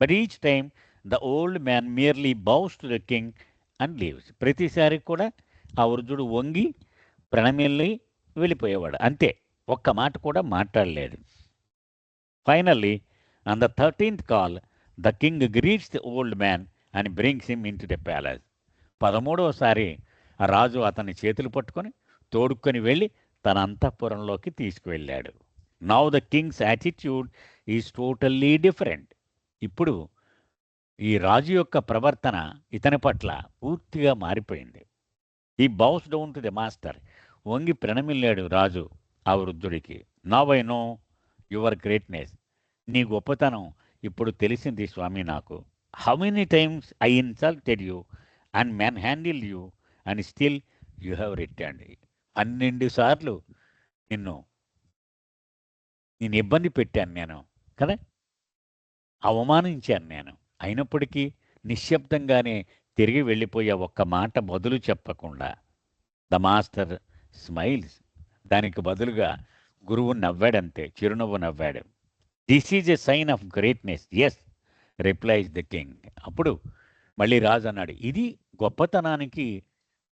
A: But each time the old man merely bows to the king and leaves. ప్రతిసారి కూడా ఆ వృద్ధుడు వంగి ప్రణమిల్లి వెళ్ళిపోయేవాడు. అంతే, ఒక్క మాట కూడా మాట్లాడలేదు. Finally on the 13th call the king greets the old man and brings him in to the palace. 13వసారి రాజు అతని చేతులు పట్టుకొని తోడుకొని వెళ్ళి తన అంతఃపురంలోకి తీసుకువెళ్ళాడు. Now the king's attitude is totally different. ఇప్పుడు ఈ రాజు యొక్క ప్రవర్తన ఇతని పట్ల పూర్తిగా మారిపోయింది. He bows down to the master. వంగి ప్రణమిల్లాడు రాజు ఆ వృద్ధుడికి. Now I know your greatness. నీ గొప్పతనం ఇప్పుడు తెలిసింది స్వామి నాకు. How many times I insulted you and manhandle you and still you have returned. 12 సార్లు నిన్ను నేను ఇబ్బంది పెట్టాను నేను కదా, అవమానించాను నేను. అయినప్పటికీ నిశ్శబ్దంగానే తిరిగి వెళ్ళిపోయే ఒక్క మాట బదులు చెప్పకుండా. The master smiles. దానికి బదులుగా గురువు నవ్వాడంతే, చిరునవ్వు నవ్వాడు. This is a sign of greatness. Is replies the king. అప్పుడు మళ్ళీ రాజు అన్నాడు, ఇది గొప్పతనానికి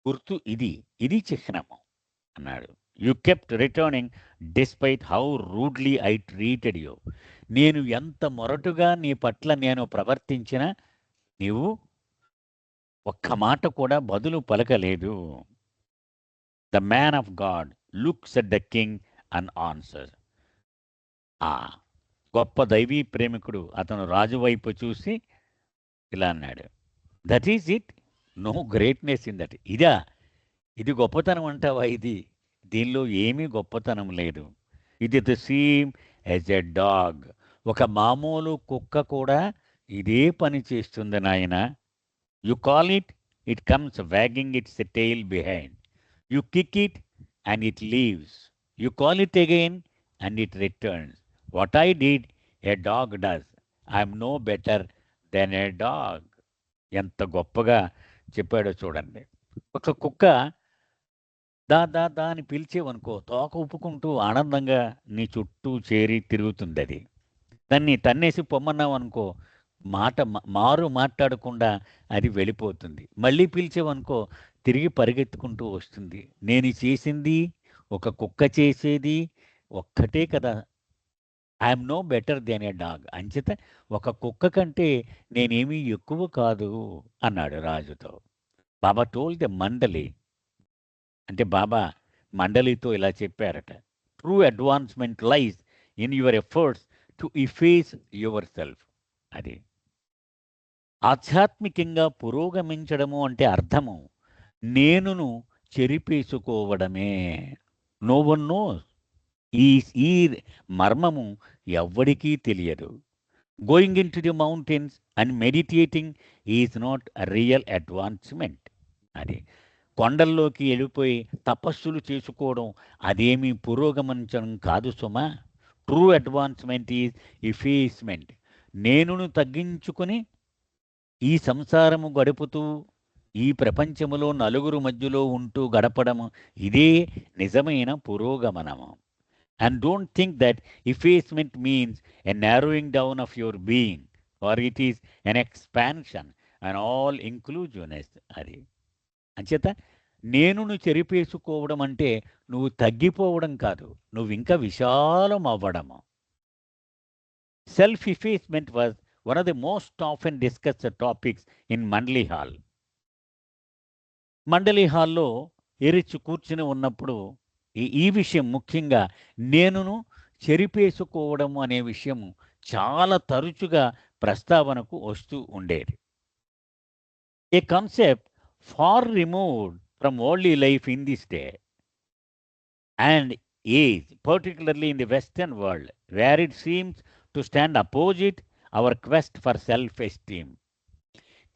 A: గుర్తు, ఇది ఇది చిహ్నము అన్నాడు. You kept returning despite how rudely I treated you. నేను ఎంత మొరటుగా నీ పట్ల నేను ప్రవర్తించినా నీవు ఒక్క మాట కూడా బదులు పలకలేదు. The man of God looks at the king and answer. ఆ గొప్ప దైవీ ప్రేమికుడు అతను రాజు వైపు చూసి ఇలా అన్నాడు, that is it, no greatness in that. ఇది గొప్పతనం అంటావా? దీనిలో ఏమీ గొప్పతనం లేదు. ఇది the same as a dog. ఒక మామూలు కుక్క కూడా ఇదే పని చేస్తుంది నాయన. You call it, it comes wagging its tail behind. You kick it and it leaves. You call it again and it returns. What I did a dog does. I'm no better than a dog. ఎంత గొప్పగా చెప్పాడో చూడండి. ఒక కుక్క దా దా దా అని పిలిచేవనుకో, తోక ఉప్పుకుంటూ ఆనందంగా నీ చుట్టూ చేరి తిరుగుతుంది. అది దాన్ని తన్నేసి పొమ్మన్నావు అనుకో, మారు మాట్లాడకుండా అది వెళ్ళిపోతుంది. మళ్ళీ పిలిచేవనుకో తిరిగి పరిగెత్తుకుంటూ వస్తుంది. నేను చేసింది, ఒక కుక్క చేసేది ఒక్కటే కదా. I'm no better than a dog. అంచేత ఒక కుక్క కంటే నేనేమీ ఎక్కువ కాదు అన్నాడు రాజుతో. బాబా టోల్డ్ ద మండలి. అంటే బాబా మండలితో ఇలా చెప్పారట, true advancement lies in your efforts to efface your self. అది ఆధ్యాత్మికంగా పురోగమించడము అంటే అర్థము నేనును చెరిపేసుకోవడమే. No one knows. ఈ ఈ మర్మము ఎవ్వడికీ తెలియదు. Going in to the mountains and meditating is not real advancement. అది కొండల్లోకి వెళ్ళిపోయి తపస్సులు చేసుకోవడం అదేమీ పురోగమించడం కాదు సుమా. True advancement is effacement. నేనును తగ్గించుకొని ఈ సంసారము గడుపుతూ ఈ ప్రపంచములో నలుగురు మధ్యలో ఉంటూ గడపడము, ఇదే నిజమైన పురోగమనము. And don't think that effacement means a narrowing down of your being, or it is an expansion and all inclusiveness. అది అంచేత నేనును చెరిపేసుకోవడం అంటే నువ్వు తగ్గిపోవడం కాదు, నువ్వు ఇంకా విశాలం అవ్వడము. Self effacement was one of the most often discussed topics in Mandali hall. Mandali హాల్లో ఎరిచి కూర్చుని ఉన్నప్పుడు ఈ విషయం ముఖ్యంగా నేనును చెరిపేసుకోవడం అనే విషయం చాలా తరచుగా ప్రస్తావనకు వస్తూ ఉండేది. A concept far removed from only life in this day and age, particularly in the western world, where it seems to stand opposite our quest for self esteem.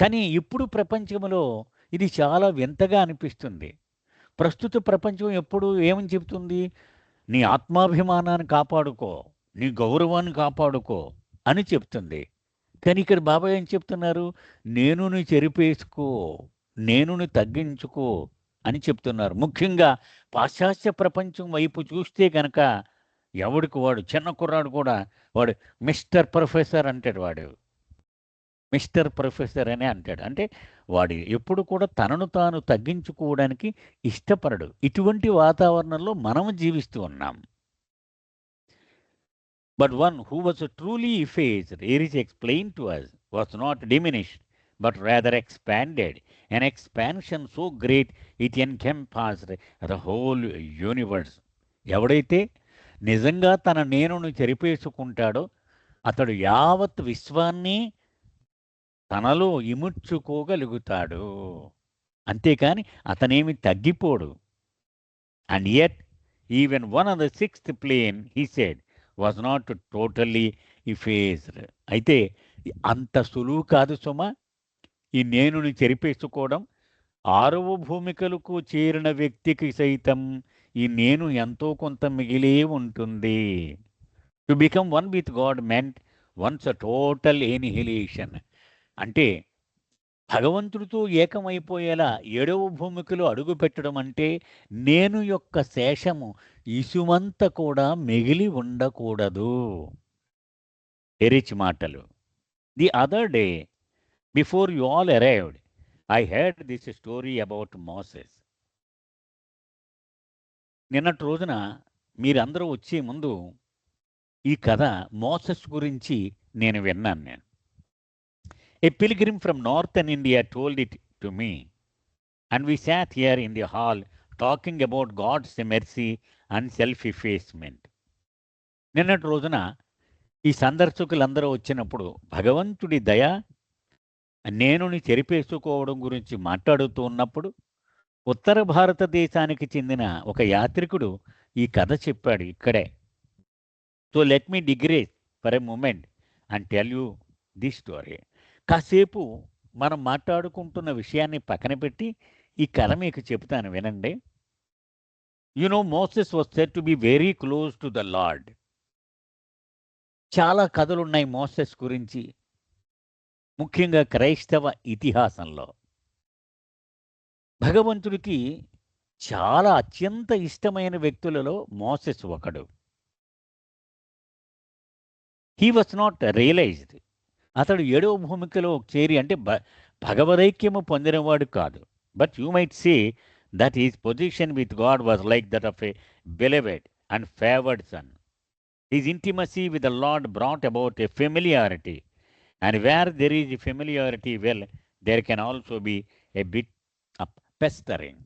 A: కానీ ఇప్పుడు ప్రపంచంలో ఇది చాలా వింతగా అనిపిస్తుంది. ప్రస్తుత ప్రపంచం ఎప్పుడు ఏమని చెప్తుంది? నీ ఆత్మాభిమానాన్ని కాపాడుకో, నీ గౌరవాన్ని కాపాడుకో అని చెప్తుంది. కానీ ఇక్కడ బాబా ఏం చెప్తున్నారు? నేనుని చెరిపేసుకో, నేనుని తగ్గించుకో అని చెప్తున్నారు. ముఖ్యంగా పాశ్చాత్య ప్రపంచం వైపు చూస్తే కనుక ఎవడికి వాడు, చిన్న కుర్రాడు కూడా వాడు మిస్టర్ ప్రొఫెసర్ అంటాడు. వాడు మిస్టర్ ప్రొఫెసర్ అని అంటాడు. అంటే వాడు ఎప్పుడు కూడా తనను తాను తగ్గించుకోవడానికి ఇష్టపడడు. ఇటువంటి వాతావరణంలో మనము జీవిస్తూ ఉన్నాం. But one who was truly effaced, it is explained to us, was not diminished but rather expanded, an expansion so great it encompassed the whole universe. ఎవడైతే నిజంగా తన నేనును చెరిపేసుకుంటాడో అతడు యావత్ విశ్వాన్ని తనలో ఇముడ్చుకోగలుగుతాడు. అంతేకాని అతనేమి తగ్గిపోడు. And yet even one of the sixth plane he said was not totally effaced. అయితే అంత సులువు కాదు సుమా ఈ నేనుని చెరిపేసుకోవడం. ఆరవ భూమికలకు చేరిన వ్యక్తికి సైతం ఈ నేను ఎంతో కొంత మిగిలే ఉంటుంది. To become one with God meant once a total annihilation. అంటే భగవంతుడితో ఏకమైపోయేలా ఏడవ భూమికలో అడుగు పెట్టడం అంటే నేను యొక్క శేషము ఇసుమంత కూడా మిగిలి ఉండకూడదు. ఎరిచి మాటలు. The other day before you all arrived I heard this story about Moses. నిన్నటి రోజున మీరందరూ వచ్చే ముందు ఈ కథ మోసెస్ గురించి నేను విన్నాను. A pilgrim from northern India told it to me, and we sat here in the hall talking about God's mercy and self-effacement. నిన్నటి రోజున ఈ సందర్శకులందరూ వచ్చినప్పుడు భగవంతుడి దయ నేనుని చెరిపేసుకోవడం గురించి మాట్లాడుతూ ఉన్నప్పుడు ఉత్తర భారతదేశానికి చెందిన ఒక యాత్రికుడు ఈ కథ చెప్పాడు ఇక్కడే. So let me digress for a moment and tell you the story. కాసేపు మనం మాట్లాడుకుంటున్న విషయాన్ని పక్కన పెట్టి ఈ కథ మీకు చెప్తాను వినండి. You know Moses was said to be very close to the lord. చాలా కథలున్నాయి మోసెస్ గురించి, ముఖ్యంగా క్రైస్తవ ఇతిహాసంలో. భగవంతుడికి చాలా అత్యంత ఇష్టమైన వ్యక్తులలో మోసెస్ ఒకడు. He was not realized. అతడు ఏడవ భూమికలో చేరి అంటే భగవదైక్యము పొందినవాడు కాదు. But you might say that his position with God was like that of a beloved and favoured son. His intimacy with the Lord brought about a familiarity, and where there is a familiarity well there can also be a bit of pestering.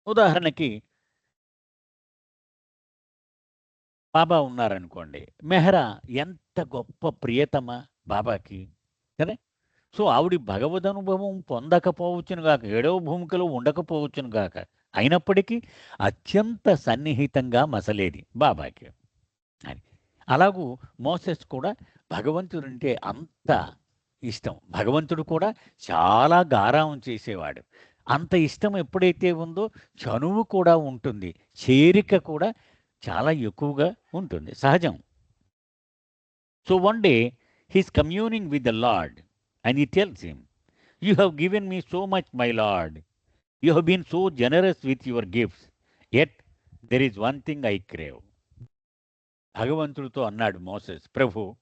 A: ఉదాహరణకి బాబా ఉన్నారనుకోండి, మెహ్రా ఎంత గొప్ప ప్రియతమ బాబాకి కదా. సో ఆవిడ భగవద్ అనుభవం పొందకపోవచ్చును గాక, ఏడవ భూమికలో ఉండకపోవచ్చును గాక, అయినప్పటికీ అత్యంత సన్నిహితంగా మసలేది బాబాకి అని. అలాగూ మోసెస్ కూడా భగవంతుడంటే అంత ఇష్టం. భగవంతుడు కూడా చాలా గారావం చేసేవాడు. అంత ఇష్టం ఎప్పుడైతే ఉందో చనువు కూడా ఉంటుంది, చేరిక కూడా చాలా ఎక్కువగా ఉంటుంది, సహజం. So one day he's communing with the Lord and he tells him, "You have given me so much, my Lord. You have been so generous with your gifts. Yet there is one thing I crave." భగవంతుడితో అన్నాడు మోసెస్, ప్రభు,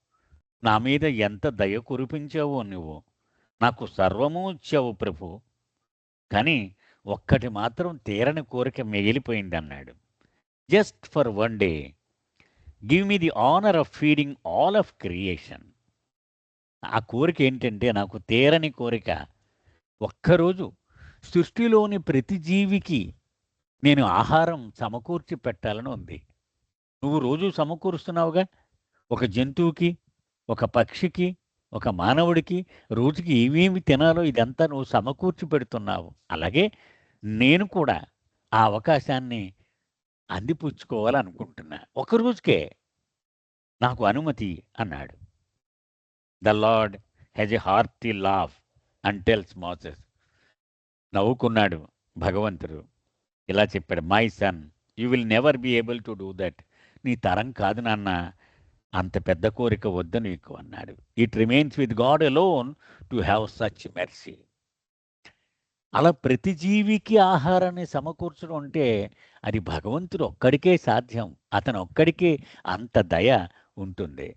A: నా మీద ఎంత దయ కురిపించావో నువ్వు, నాకు సర్వము ఇచ్చావు ప్రభు, కానీ ఒక్కటి మాత్రం తీరని కోరిక మిగిలిపోయింది అన్నాడు. Just for one day give me the honour of feeding all of creation. ఆ కోరిక ఏంటంటే, నాకు తీరని కోరిక, ఒక్కరోజు సృష్టిలోని ప్రతి జీవికి నేను ఆహారం సమకూర్చి పెట్టాలని ఉంది. నువ్వు రోజు సమకూరుస్తున్నావుగా, ఒక జంతువుకి, ఒక పక్షికి, ఒక మానవుడికి రోజుకి ఏమేమి తినాలో ఇదంతా నువ్వు సమకూర్చి పెడుతున్నావు. అలాగే నేను కూడా ఆ అవకాశాన్ని అందిపుచ్చుకోవాలనుకుంటున్నా, ఒక రోజుకే నాకు అనుమతి అన్నాడు. The Lord has a hearty laugh and tells Moses. నవ్వుకున్నాడు భగవంతుడు, ఇలా చెప్పాడు, my son, you will never be able to do that. నీ తరం కాదు నాన్న, అంత పెద్ద కోరిక వద్దు నీకు అన్నాడు. It remains with God alone to have such mercy. అలా ప్రతి జీవికి ఆహారాన్ని సమకూర్చడం అంటే అది భగవంతుడు ఒక్కడికే సాధ్యం, అతను ఒక్కడికే అంత దయ ఉంటుంది.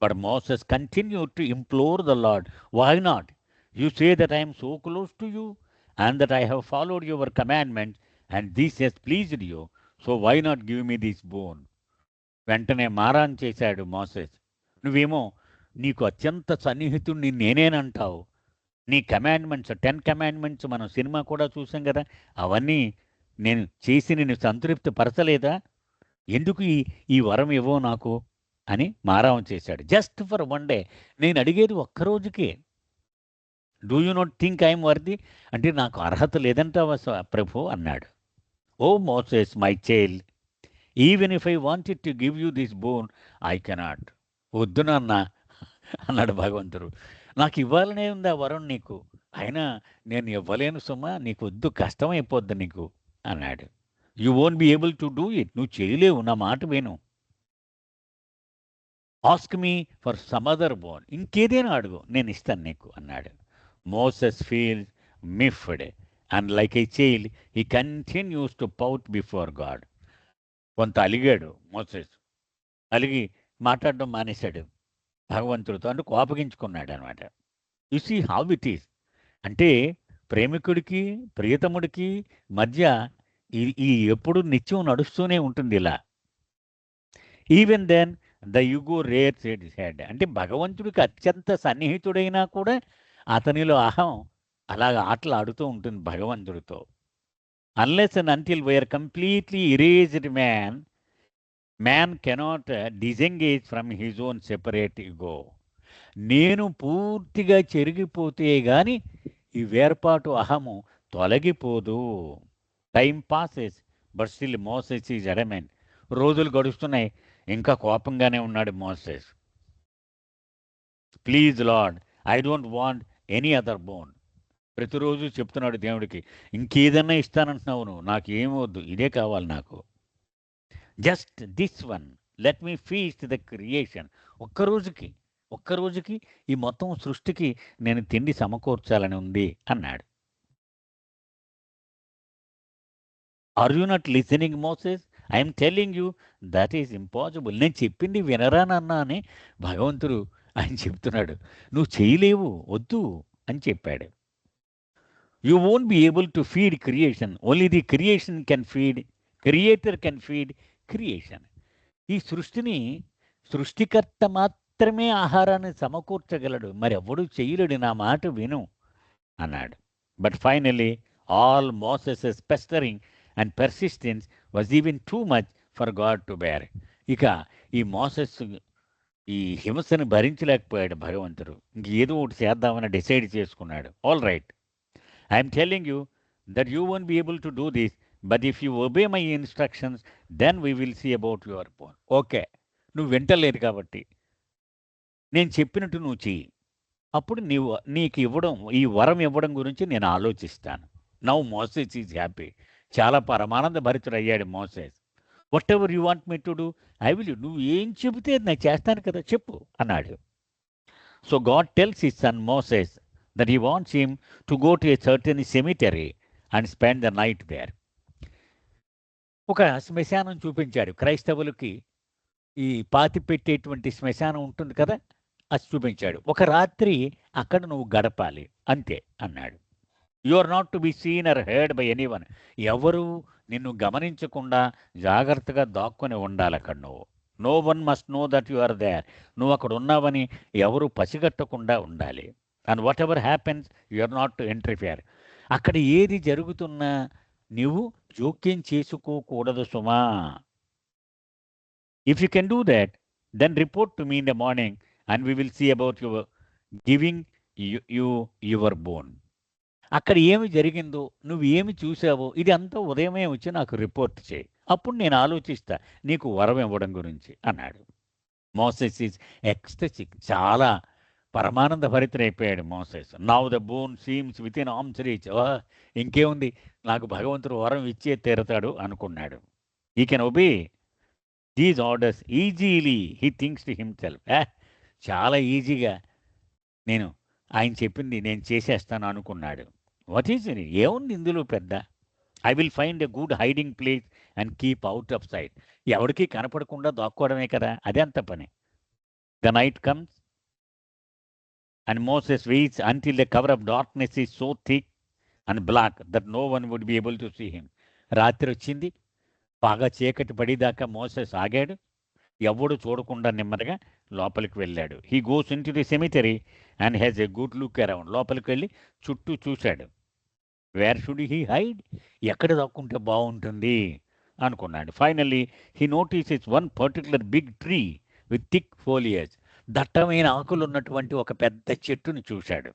A: But Moses continued to implore the Lord, "Why not? You say that I am so close to you and that I have followed your commandments and this has pleased you. So why not give me this bone?" వెంటనే మారాన్ చేశాడు మోసెస్. నువ్వేమో నీకు అత్యంత సన్నిహితుడిని నేనేనంటావు, నీ కమాండ్మెంట్స్ 10 కమాండ్మెంట్స్ మనం సినిమా కూడా చూసాం కదా, అవన్నీ నేను చేసి నిన్ను సంతృప్తి పరచలేదా? ఎందుకు ఈ వరం ఇవ్వో నాకు అని మారాం చేశాడు. Just for one day. నేను అడిగేది ఒక్కరోజుకే. Do you not think I'm worthy? అంటే నాకు అర్హత లేదంటావా ప్రభు అన్నాడు. O Moses my child, even if I wanted to give you this boon I cannot. వద్దు నాన్న అన్నాడు భగవంతుడు. నాకు ఇవ్వాలనే ఉంది ఆ వరం నీకు, అయినా నేను ఇవ్వలేను సుమా, నీకు వద్దు, కష్టమైపోద్ది నీకు అన్నాడు. You won't be able to do it, నువ్వు చేయలేవు, నా మాట విను. Ask me for some other boon, ఇంకేదైనా అడుగు, నేను ఇస్తాను నీకు అన్నాడు. Moses feel miffed and like a child he continues to pout before God. కొంత అలిగాడు మోసెస్. అలిగి మాట్లాడడం మానేశాడు భగవంతుడితో, అంటే కోపగించుకున్నాడు అనమాట. You see how it is. అంటే ప్రేమికుడికి ప్రియతముడికి మధ్య ఈ ఈ ఎప్పుడు నిత్యం నడుస్తూనే ఉంటుంది ఇలా. Even then the ego rear said head. అంటే భగవంతుడికి అత్యంత సన్నిహితుడైనా కూడా అతనిలో అహం అలాగ ఆటలు ఆడుతూ ఉంటుంది భగవంతుడితో. Unless and until we're completely erased man cannot disengage from his own separate ego. నేను పూర్తిగా చెరిగిపోతే గాని ఈ వేర్పాటు అహము తొలగిపోదు. Time passes but still Moses is adamant. రోజులు గడుస్తున్నాయి, ఇంకా కోపంగానే ఉన్నాడు మోసెస్. Please Lord, I don't want any other boon. ప్రతిరోజు చెప్తున్నాడు దేవుడికి, ఇంకేదన్నా ఇస్తానంటున్నావు నువ్వు, నాకు ఏమవద్దు, ఇదే కావాలి నాకు. Just this one, let me feast the creation. ఒక్కరోజుకి ఈ మొత్తం సృష్టికి నేను తిండి సమకూర్చాలని ఉంది అన్నాడు. Are you not listening Moses? I'm telling you that is impossible. నేను చెప్పింది వినరానన్నా అని భగవంతుడు ఆయన చెప్తున్నాడు. నువ్వు చేయలేవు, వద్దు అని చెప్పాడు. You won't be able to feed creation, only the creation can feed, creator can feed creation. ఈ సృష్టిని సృష్టికర్త మాత్రమే ఆహారాన్ని సమకూర్చగలడు, మరి ఎవడు చేయలేడు, నా మాట విను అన్నాడు. But finally all Moses pestering and persistence was even too much for God to bear. ఇక ఈ మోసెస్ ఈ హింసను భరించలేకపోయాడు భగవంతుడు. ఇంక ఏదో ఒకటి చేద్దామని డిసైడ్ చేసుకున్నాడు. All right, I'm telling you that you won't be able to do this, but if you obey my instructions then we will see about your bone. Okay, నువ్వు వింటలేదు కాబట్టి నేను చెప్పినట్టు నువ్వు చెయ్యి, అప్పుడు నీకు ఇవ్వడం, ఈ వరం ఇవ్వడం గురించి నేను ఆలోచిస్తాను. Now Moses is happy. చాలా పరమానంద భరితుడయ్యాడు Moses. Whatever you want me to do I will. నువ్వు ఏం చెబితే నేను చేస్తాను కదా, చెప్పు అన్నాడు. So God tells his son Moses that he wants him to go to a certain cemetery and spend the night there. ఒక శ్మశానం చూపించాడు. క్రైస్తవులకి ఈ పాతి పెట్టేటువంటి శ్మశానం ఉంటుంది కదా, అది చూపించాడు. ఒక రాత్రి అక్కడ నువ్వు గడపాలి అంతే అన్నాడు. You are not to be seen or heard by anyone. ఎవరు నిన్ను గమనించకుండా జాగ్రత్తగా దాక్కుని ఉండాలి అక్కడ నువ్వు. No one must know that you are there. నువ్వు అక్కడ ఉన్నావని ఎవరు పసిగట్టకుండా ఉండాలి. And whatever happens you are not to interfere. అక్కడ ఏది జరుగుతున్నా నువ్వు జోక్యం చేసుకోకూడదు సుమా. If you can do that then report to me in the morning and we will see about your giving you your bone. అక్కడ ఏమి జరిగిందో, నువ్వు ఏమి చూసావో ఇది అంతా ఉదయమే వచ్చి నాకు రిపోర్ట్ చేయి, అప్పుడు నేను ఆలోచిస్తా నీకు వరం ఇవ్వడం గురించి అన్నాడు. Moses is ecstatic. చాలా పరమానంద భరితుడైపోయాడు Moses. Now the boon seems within arms reach. ఇంకేముంది, నాకు భగవంతుడు వరం ఇచ్చే తీరతాడు అనుకున్నాడు. He can obey these orders easily he thinks to himself. చాలా ఈజీగా నేను ఆయన చెప్పింది నేను చేసేస్తాను అనుకున్నాడు. What is it? ఏముంది ఇందులో పెద్ద? I will find a good hiding place and keep out of sight. ఎవరికి కనపడకుండా దాక్కోవడమే కదా, అదే అంత పని. The night comes and Moses waits until the cover of darkness is so thick and black that no one would be able to see him. రాత్రి వచ్చింది, బాగా చీకటి పడేదాకా మోసెస్ ఆగాడు. ఎవడు చూడకుండా నెమ్మదిగా లోపలికి వెళ్ళాడు. He goes in to the cemetery and has a good look around. లోపలికి వెళ్ళి చుట్టూ చూశాడు. Where should he hide? ఎక్కడ దాక్కుంటే బాగుంటుంది అనుకున్నాడు. Finally he notices one particular big tree with thick foliage, దట్టమైన ఆకులు ఉన్నటువంటి ఒక పెద్ద చెట్టుని చూశాడు.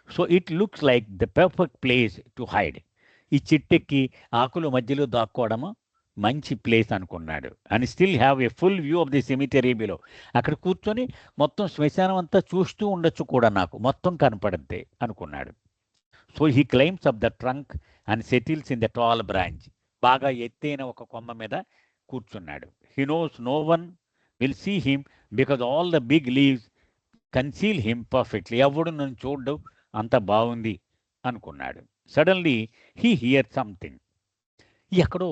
A: So it looks like the perfect place to hide. ఈ చెట్టెక్కి ఆకుల మధ్యలో దాక్కోవడము మంచి ప్లేస్ అనుకున్నాడు. And still have a full view of the cemetery below. అక్కడ కూర్చొని మొత్తం శ్మశానం అంతా చూస్తూ ఉండొచ్చు కూడా, నాకు మొత్తం కనపడద్దే అనుకున్నాడు. So he climbs up the trunk and settles in the tall branch. బాగా ఎత్తైన ఒక కొమ్మ మీద కూర్చున్నాడు. He knows no one will see him because all the big leaves conceal him perfectly. ఎవడు నన్ను చూడ్డు, అంత బాగుంది అనుకున్నాడు. Suddenly he hear something. ఎక్కడో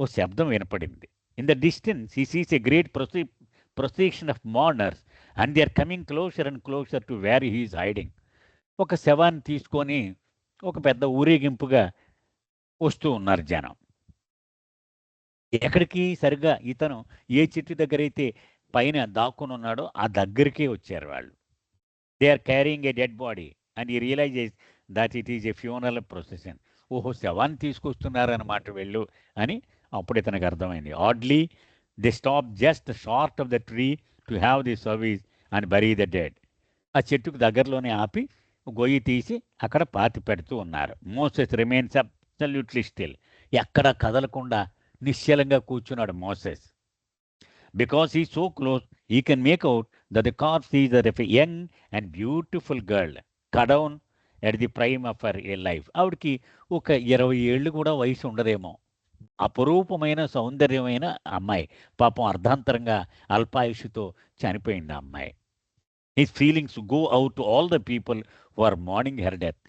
A: ఓ శబ్దం వినపడింది. In the distance he sees a great procession of mourners and they are coming closer and closer to where he is hiding. ఒక శవాన్ని తీసుకొని ఒక పెద్ద ఊరేగింపుగా వస్తూ ఉన్నారు జనం. ఎక్కడికి? సరిగ్గా ఇతను ఏ చెట్టు దగ్గరైతే పైన దాక్కుని ఉన్నాడో ఆ దగ్గరికే వచ్చారు వాళ్ళు. They are carrying a dead body and he realizes that it is a funeral procession. ఓహో, శవాన్ని తీసుకొస్తున్నారన్నమాట వెళ్ళు అని అప్పుడు ఇతనికి అర్థమైంది. Oddly they stop just short of the tree to have the service and bury the dead. ఆ చెట్టుకు దగ్గరలోనే ఆపి గొయ్యి తీసి అక్కడ పాతి పెడుతూ ఉన్నారు. Moses remains absolutely still. ఎక్కడా కదలకుండా నిశ్చలంగా కూర్చున్నాడు Moses. Because he so close he can make out that the corpse is of a young and beautiful girl cut down at the prime of her a life. ఆవిడకి ఒక 20 ఏళ్ళు కూడా వయసు ఉండదేమో. అపురూపమైన సౌందర్యమైన అమ్మాయి. పాపం అర్ధాంతరంగా అల్పాయుషుతో చనిపోయింది ఆ అమ్మాయి. His feelings go out to all the people who are mourning her death.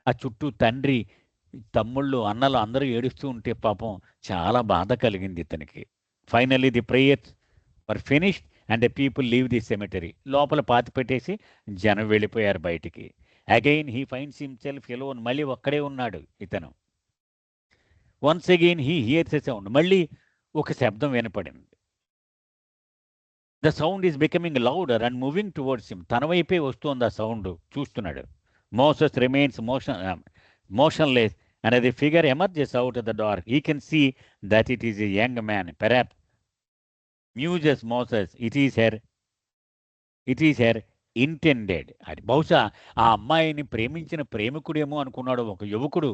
A: ఆ చుట్టూ తండ్రి, తమ్ముళ్ళు, అన్నలు అందరూ ఏడుస్తూ ఉంటే పాపం చాలా బాధ కలిగింది ఇతనికి. Finally the prayers were finished and the people leave the cemetery. లోపల పాతి పెట్టేసి జనం వెళ్ళిపోయారు బయటికి. Again he finds himself alone. మళ్ళీ ఒక్కడే ఉన్నాడు ఇతను. Once again he hears a sound. మళ్ళీ ఒక శబ్దం వినపడింది. The sound is becoming louder and moving towards him. తన వైపే వస్తుంది ఆ సౌండ్. చూస్తున్నాడు. Moses remains motionless and as the figure emerges out of the dark, he can see that it is a young man. Perhaps, muses Moses, it is her intended. అది బహుశా ఆ అమ్మాయిని ప్రేమించిన ప్రేమికుడేమో అనుకున్నాడు. ఒక యువకుడు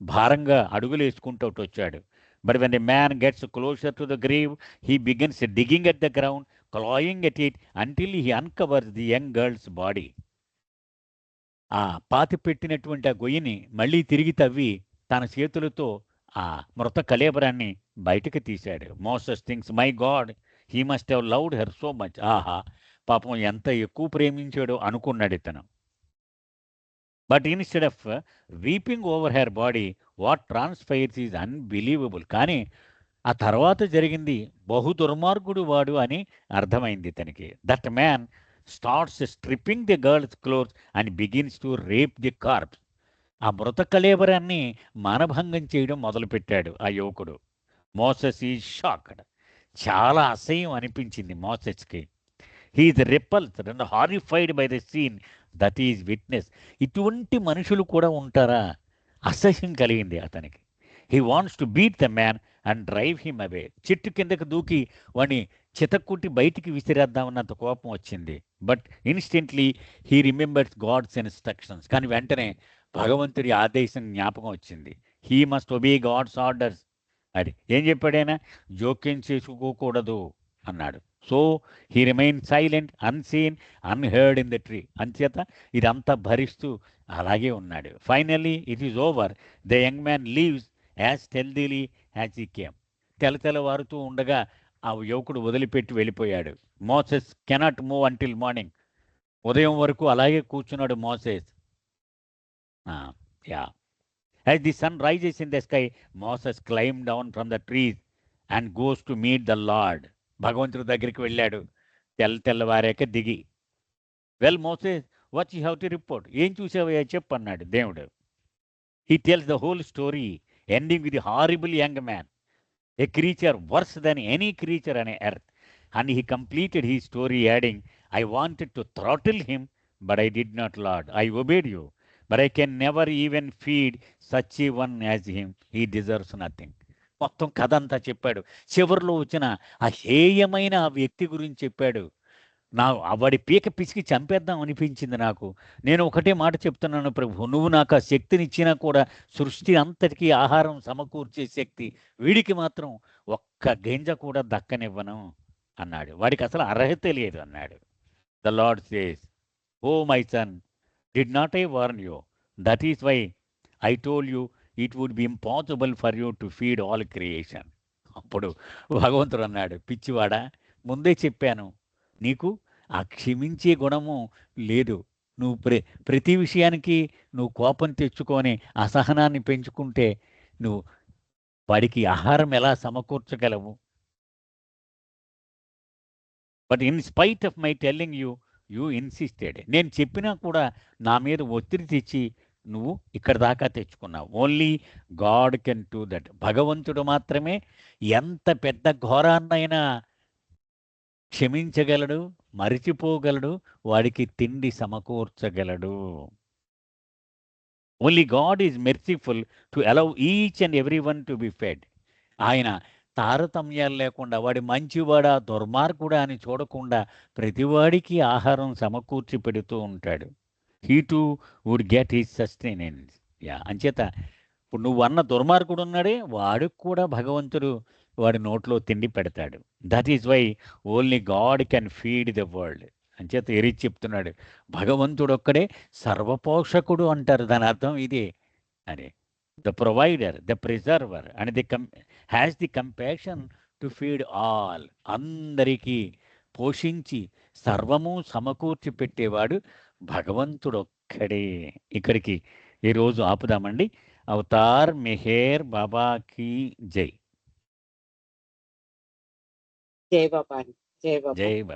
A: భారంగా అడుగులు వేసుకుంటూ వచ్చాడు. But when the man gets closer to the grave he begins digging at the ground, clawing at it until he uncovers the young girl's body. ఆ పాతి పెట్టినటువంటి ఆ గొయ్యిని మళ్ళీ తిరిగి తవ్వి తన చేతులతో ఆ మృత కళేబరాన్ని బయటకు తీశాడు. Moses thinks, my God, he must have loved her so much. ఆహా, పాపం ఎంత ఎక్కువ ప్రేమించాడో అనుకున్నాడు ఇతను. But instead of weeping over her body what transpires is unbelievable. కానీ ఆ తర్వాత జరిగింది బహు దుర్మార్గుడు వాడు అని అర్థమైంది ఇతనికి. That man starts stripping the girl's clothes and begins to rape the corpse. ఆ మృత కళేబరాన్ని మానభంగం చేయడం మొదలుపెట్టాడు ఆ యువకుడు. Moses is shocked. చాలా అసహ్యం అనిపించింది మోసెస్కి. He's repulsed and horrified by the scene that is witness. ఇటువంటి మనుషులు కూడా ఉంటారా? అసహ్యం కలిగింది అతనికి. He wants to beat the man and drive him away. చెట్టు కిందకి దూకి వాడిని చితక్కుట్టి బయటికి విసిరేద్దామన్నంత కోపం వచ్చింది. But instantly he remembers God's instructions. కానీ వెంటనే భగవంతుడి ఆదేశం జ్ఞాపకం వచ్చింది. He must obey God's orders. అది ఏం చెప్పాడైనా? జోక్యం చేసుకోకూడదు అన్నాడు. So he remain silent, unseen, unheard in the tree. అంచేత ఇదంతా భరిస్తూ అలాగే ఉన్నాడు. Finally it is over. The young man leaves as stealthily as he came. తెల్లవారుతూ ఉండగా ఆ యువకుడు వదిలిపెట్టి వెళ్ళిపోయాడు. Moses cannot move until morning. ఉదయం వరకు అలాగే కూర్చున్నాడు Moses. Yeah as the sun rises in the sky Moses claim down from the trees and goes to meet the lord. భగవంతుడి దగ్గరికి వెళ్ళాడు తెల్లవారాక దిగి. Well Moses, what you have to report? ఏం చూసావయ్యా చెప్పు అన్నాడు దేవుడు. He tells the whole story ending with the horrible young man, a creature worse than any creature on earth. And he completed his story adding, I wanted to throttle him, but I did not, Lord. I obeyed you, but I can never even feed such a one as him. He deserves nothing. మొత్తం కథ అంతా చెప్పాడు. చివరిలో వచ్చిన ఆ హేయమైన ఆ వ్యక్తి గురించి చెప్పాడు. వాడి పీక పిసికి చంపేద్దాం అనిపించింది నాకు. నేను ఒకటే మాట చెప్తున్నాను ప్రభు, నువ్వు నాకు ఆ శక్తినిచ్చినా కూడా సృష్టి అంతటికీ ఆహారం సమకూర్చే శక్తి వీడికి మాత్రం ఒక్క గింజ కూడా దక్కనివ్వను అన్నాడు. వాడికి అసలు అర్హతే లేదు అన్నాడు. The lord says, oh my son, did not I warn you? That is why I told you it would be impossible for you to feed all creation. అప్పుడు భగవంతుడు అన్నాడు, పిచ్చివాడా, ముందే చెప్పాను నీకు ఆ క్షమించే గుణము లేదు. నువ్వు ప్రతి విషయానికి నువ్వు కోపం తెచ్చుకొని అసహనాన్ని పెంచుకుంటే నువ్వు వాడికి ఆహారం ఎలా సమకూర్చగలవు? But in spite of my telling you, you insisted. నేను చెప్పినా కూడా నా మీద ఒత్తిడి తెచ్చి నువ్వు ఇక్కడ దాకా తెచ్చుకున్నావు. Only God can do that. భగవంతుడు మాత్రమే ఎంత పెద్ద ఘోరాన్నైనా క్షమించగలడు, మరిచిపోగలడు, వాడికి తిండి సమకూర్చగలడు. Only God is merciful to allow each and every one to be fed. ఆయన తారతమ్యాలు లేకుండా వాడి మంచివాడా దుర్మార్గుడా అని చూడకుండా ప్రతివాడికి ఆహారం సమకూర్చి పెడుతూ ఉంటాడు. He too would get his sustenance. అంచేత ఇప్పుడు నువ్వు అన్న దుర్మార్గుడు ఉన్నాడే వాడికి కూడా భగవంతుడు వాడి నోట్లో తిండి పెడతాడు. That is why only God can feed the world. అంచేత ఎరిచి చెప్తున్నాడు, భగవంతుడు ఒక్కడే సర్వపోషకుడు అంటారు. దాని అర్థం ఇదే అని. The provider, the preserver and has the compassion to feed all. అందరికీ పోషించి సర్వము సమకూర్చి పెట్టేవాడు భగవంతుడు ఒక్కడే. ఇక్కడికి ఈరోజు ఆపుదామండి. అవతార్ మెహేర్ బాబాకి జై.
B: జై బాబా. జై బాబా.
A: జై బాబా.